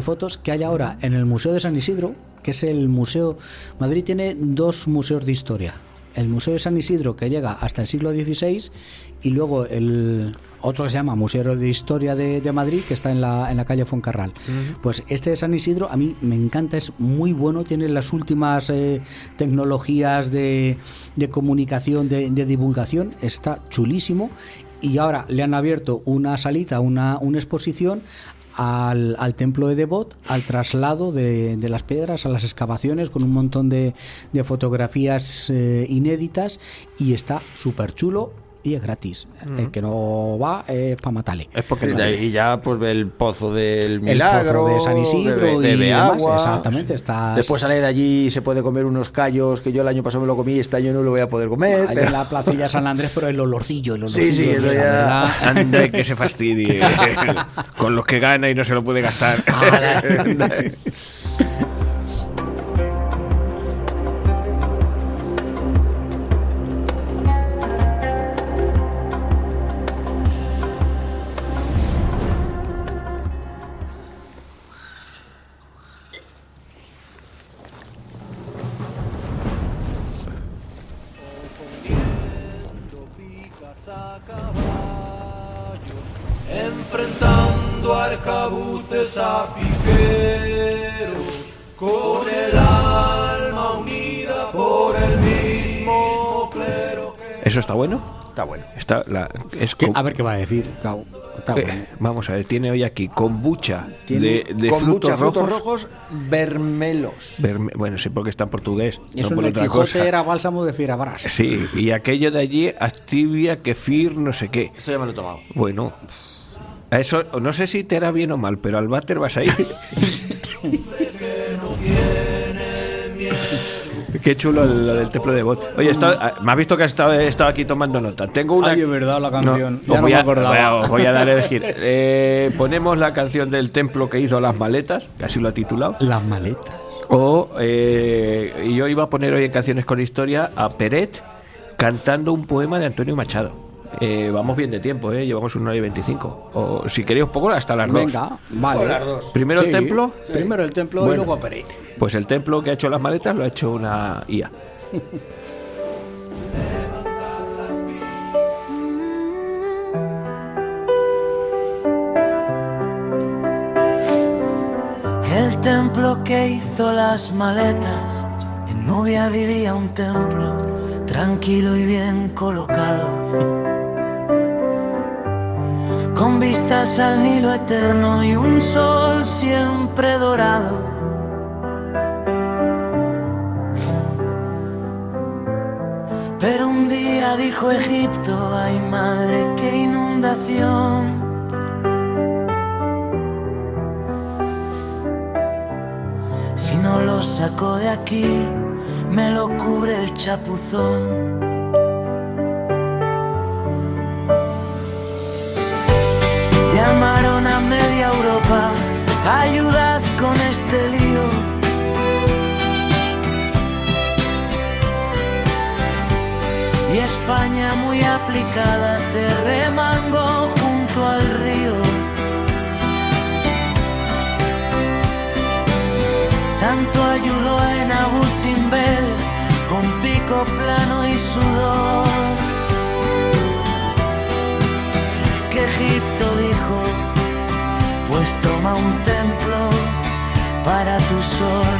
fotos que hay ahora en el Museo de San Isidro, que es el museo... Madrid tiene 2 museos de historia. El Museo de San Isidro, que llega hasta el siglo XVI, y luego el otro que se llama Museo de Historia de Madrid, que está en la calle Fuencarral. Pues este de San Isidro a mí me encanta, es muy bueno, tiene las últimas tecnologías de comunicación, de divulgación, está chulísimo, y ahora le han abierto una salita, una exposición al templo de Debod, al traslado de las piedras, a las excavaciones, con un montón de fotografías inéditas, y está súper chulo. y es gratis. El que no va es para matarle. Es porque no. Y ya pues ve el pozo del Milagro, El pozo de San Isidro bebe y demás, agua. exactamente. Está Después sale de allí y se puede comer unos callos que yo el año pasado me lo comí y este año no lo voy a poder comer. ahí pero- en la placilla San Andrés, pero el olorcillo, Sí, sí, eso la ya- verdad. Anda, que se fastidie. Con los que gana y no se lo puede gastar. Picas a caballos, enfrentando arcabuces a piqueros, con el alma unida por el mismo clero que... ¿Eso está bueno? Está bueno. Está es A ver qué va a decir. Claro, está bueno. Vamos a ver, tiene hoy aquí kombucha Tiene de Kombucha, frutos rojos. vermelos. Bueno, sí, porque está en portugués. Y eso no por en el otra Quijote cosa. era bálsamo de Fierabras. Sí, y aquello de allí, activia, kefir, no sé qué. Esto ya me lo he tomado. Bueno, a eso no sé si te hará bien o mal, pero al váter vas a ir. Qué chulo lo del templo de Bot. Oye, me has visto que has estado aquí tomando nota. Tengo una. Ay, es verdad, la canción. Ya os no voy me a- acordaba. os voy a dar a elegir. Ponemos la canción del templo que hizo las maletas, que así lo ha titulado. Las maletas. Y yo iba a poner hoy en Canciones con Historia a Peret cantando un poema de Antonio Machado. Vamos bien de tiempo, llevamos 1 hora y 25. O si queréis poco, hasta las 2. Venga, vale. Con las dos. Primero el Sí, templo. Primero el templo Bueno. y luego Peret. Pues el templo que ha hecho las maletas lo ha hecho una IA. El templo que hizo las maletas, en Nubia vivía un templo tranquilo y bien colocado, con vistas al Nilo eterno y un sol siempre dorado. Pero un día dijo Egipto, ay madre, qué inundación. Si no lo saco de aquí, me lo cubre el chapuzón. Llamaron a media Europa, ayudad con este lío. Y España muy aplicada se remangó junto al río. Tanto ayudó en Abu Simbel, con pico plano y sudor, que Egipto dijo, pues toma un templo para tu sol.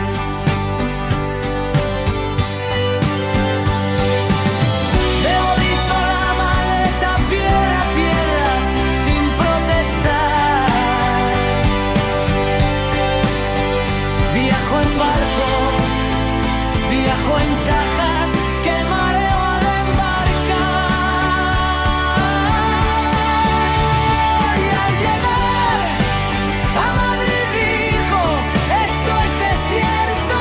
Luego hizo la maleta piedra a piedra, sin protestar. Viajó en barco, viajó en cajas, que mareo al embarcar. Y al llegar a Madrid dijo, esto es desierto,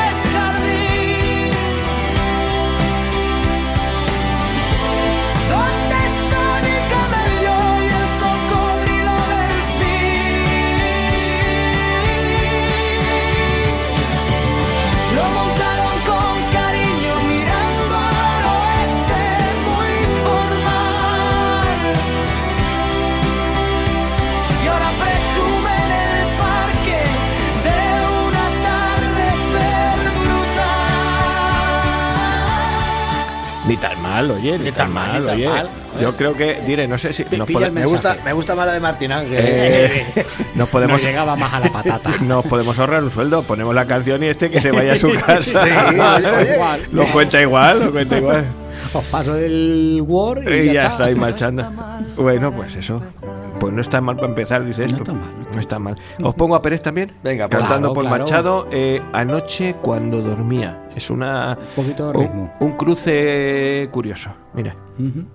es jardín. ¿Dónde está mi camello y el cocodrilo delfín? Lo montaron con cariño mirando al oeste muy formal. Y ahora presume en el parque de un atardecer brutal. Ni tan mal, oye, ni tan mal, oye. Yo creo que, diré, no sé si nos, Pilla el Me gusta más la de Martín Ángel. nos podemos No llegaba más a la patata. nos podemos ahorrar un sueldo, ponemos la canción y este que se vaya a su casa. Sí, oye. Lo cuenta igual, lo cuenta igual. Os paso del Word y Y ya está. estáis marchando. Bueno, pues eso. Pues no está mal para empezar, dice esto. está mal, No está mal. Os pongo a Pérez también. Venga, pues. Cantando Claro, por claro. Machado, Anoche cuando dormía. Es Un poquito de ritmo. un cruce curioso. Mira. Ujú.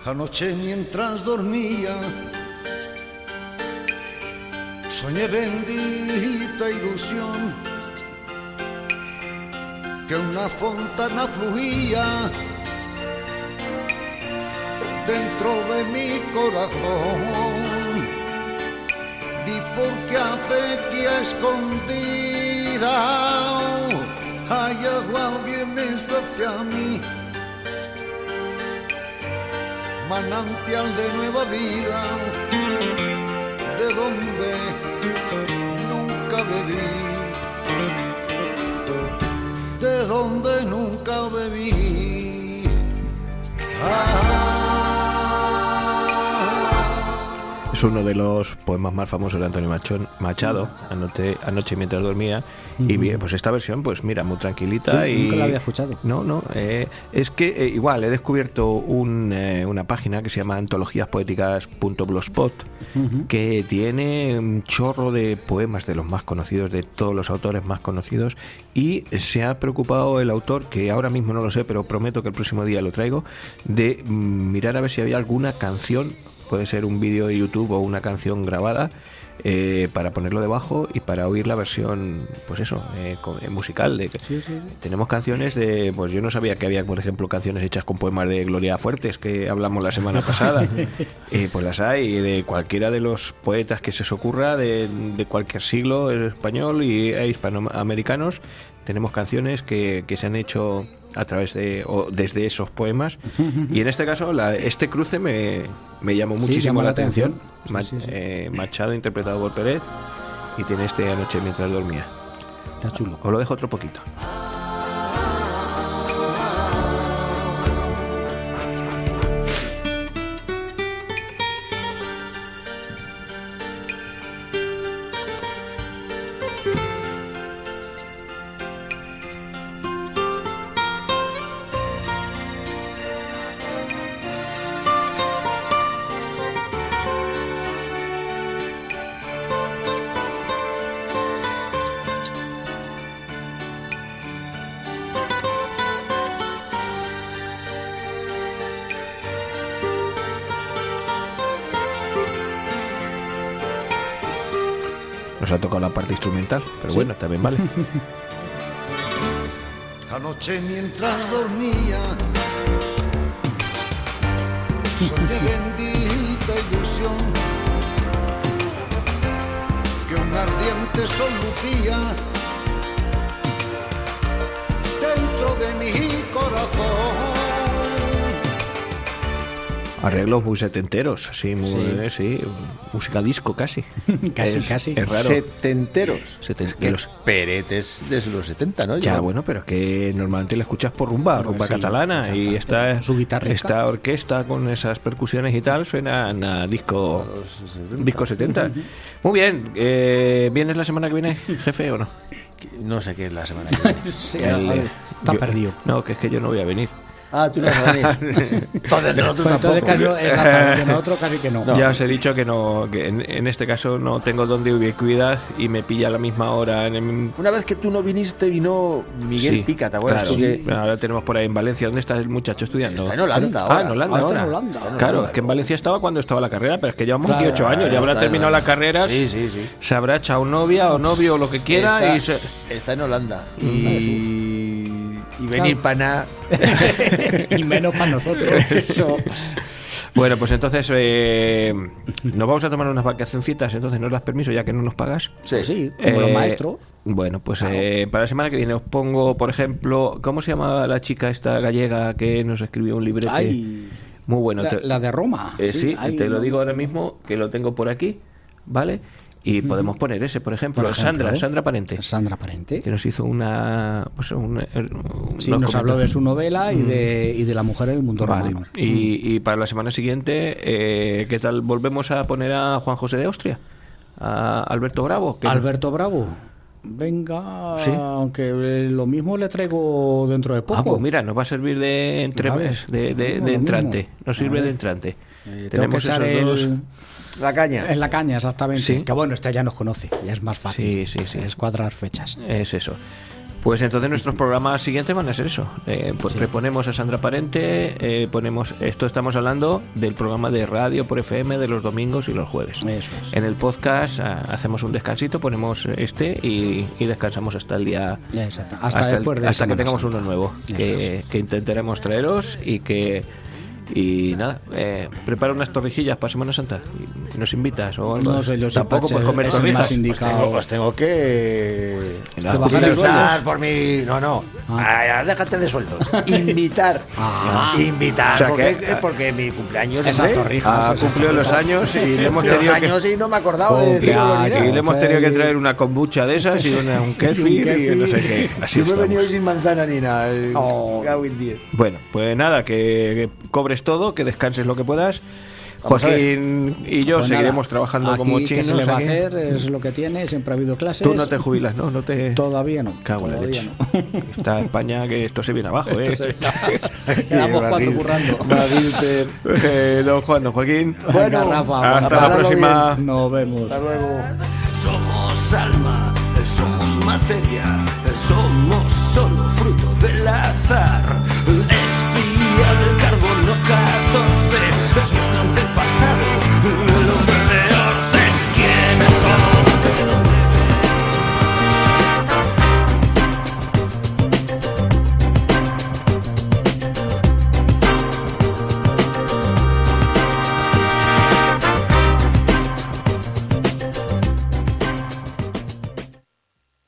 Anoche mientras dormía, soñé bendita ilusión, que una fontana fluía dentro de mi corazón. Vi por qué acequia escondida hay agua, vienes hacia mí, manantial de nueva vida, de donde nunca bebí, de donde nunca bebí. Es uno de los poemas más famosos de Antonio Machado, Anoche mientras dormía. Y bien, pues esta versión, pues mira, muy tranquilita. Sí, y nunca la había escuchado. No, es que igual he descubierto una página que se llama antologíaspoéticas.blogspot, que tiene un chorro de poemas de los más conocidos, de todos los autores más conocidos, y se ha preocupado el autor, que ahora mismo no lo sé, pero prometo que el próximo día lo traigo, de mirar a ver si había alguna canción, puede ser un vídeo de YouTube o una canción grabada, para ponerlo debajo y para oír la versión, pues eso, musical. Tenemos canciones de, pues yo no sabía que había, por ejemplo, canciones hechas con poemas de Gloria Fuertes, que hablamos la semana pasada. Pues las hay de cualquiera de los poetas que se os ocurra, de cualquier siglo español y hispanoamericanos. Tenemos canciones que se han hecho a través de o desde esos poemas, y en este caso este cruce me llamó muchísimo la atención. Machado interpretado por Peret, y tiene este Anoche mientras dormía. Está chulo. Os lo dejo otro poquito. Nos ha tocado la parte instrumental, pero bueno, también vale. Anoche mientras dormía, soñé bendita ilusión, que un ardiente sol lucía dentro de mi corazón. Arreglos muy setenteros, así, sí, música disco casi. Casi. Es raro. Setenteros. Setenteros. Es que Peret es desde los 70, ¿no? Ya, bueno, pero que normalmente la escuchas por rumba Sí, catalana, y su guitarrica. esta orquesta con esas percusiones y tal suena a disco 70. Muy bien, ¿vienes la semana que viene, jefe, o no? No sé qué es la semana que viene. Está perdido. No, que es que yo no voy a venir. Ah, tú no vas a venir. Entonces nosotros Entonces tampoco. exactamente, nosotros casi que no. Ya os he dicho que no, que en este caso no tengo don de ubicuidad y me pilla a la misma hora Una vez que tú no viniste, vino Miguel Pica, ¿te acuerdas? Claro, Tú que- ahora tenemos por ahí en Valencia. ¿Dónde está el muchacho estudiando? Está en Holanda ahora. En Holanda Está en ahora. Holanda. Está en Claro, Holanda, es que en ¿no? Valencia estaba cuando estaba la carrera, pero es que llevamos Claro, 18 años, ya habrá Está en terminado la Holanda. carrera, Sí. se habrá echado novia o novio o lo que quiera Está en Holanda. Y venir para nada. Y menos para nosotros. Eso. Bueno, pues entonces nos vamos a tomar unas vacacioncitas, entonces nos das permiso ya que no nos pagas. Sí, como los maestros. Bueno, pues para la semana que viene os pongo, por ejemplo, ¿cómo se llama la chica esta gallega que nos escribió un librete? Ay, Muy bueno. la de Roma. Sí, ay, te lo no. digo ahora mismo, que lo tengo por aquí, ¿vale? Y podemos poner ese, por ejemplo, Sandra Parente, Sandra Parente. que nos hizo una... Pues Sí, nos habló de su novela y de la mujer en el mundo Vale. romano. Y para la semana siguiente, ¿qué tal? ¿Volvemos a poner a Juan José de Austria? ¿A Alberto Bravo? Alberto Bravo. Venga, Sí. aunque lo mismo le traigo dentro de poco. Ah, pues mira, nos va a servir de ¿Sabes? de Lo entrante. mismo. Nos A sirve ver. de entrante. Tengo que Tenemos echar esos dos. La caña. En la caña, exactamente. Sí. Que bueno, este ya nos conoce, ya es más fácil. Sí. Es cuadrar fechas. Es eso. Pues entonces nuestros programas siguientes van a ser eso. Pues reponemos a Sandra Parente, estamos hablando del programa de radio por FM de los domingos y los jueves. Eso es. En el podcast hacemos un descansito, ponemos y descansamos hasta el día... Exacto. Hasta que tengamos uno nuevo, que intentaremos traeros y nada, prepara unas torrijillas para Semana Santa y nos invitas o algo. No sé, yo tampoco por comer es el torrijas. más indicado. Os tengo que bajar el invitar sueldo. por mi... No. Déjate de sueldos. Invitar. Invitar. O sea porque mi cumpleaños Esas hombre, torrijas. Ha cumplido los años y le hemos cumplió los tenido que... años y no me he acordado de decirlo ni nada. Y le hemos tenido que traer una kombucha de esas y un kefir y no sé qué. Así Yo me he estamos. venido hoy sin manzana ni nada. Cago en 10. Bueno, pues nada, que cobres todo, que descanses lo que puedas. Vamos a ver. Joaquín y yo Pues seguiremos nada, trabajando aquí, como ¿qué chinos. se le va a aquí. hacer? Es lo que tiene, siempre ha habido clases. Tú no te jubilas, ¿no? Todavía no. Cago en la Todavía leche. no. Está España, que esto se viene abajo, Quedamos cuatro currando. Don Juan, don Joaquín. Bueno, Rafa, hasta la pasarlo próxima. nos vemos. Hasta luego. Somos alma, somos materia, somos solo fruto del azar.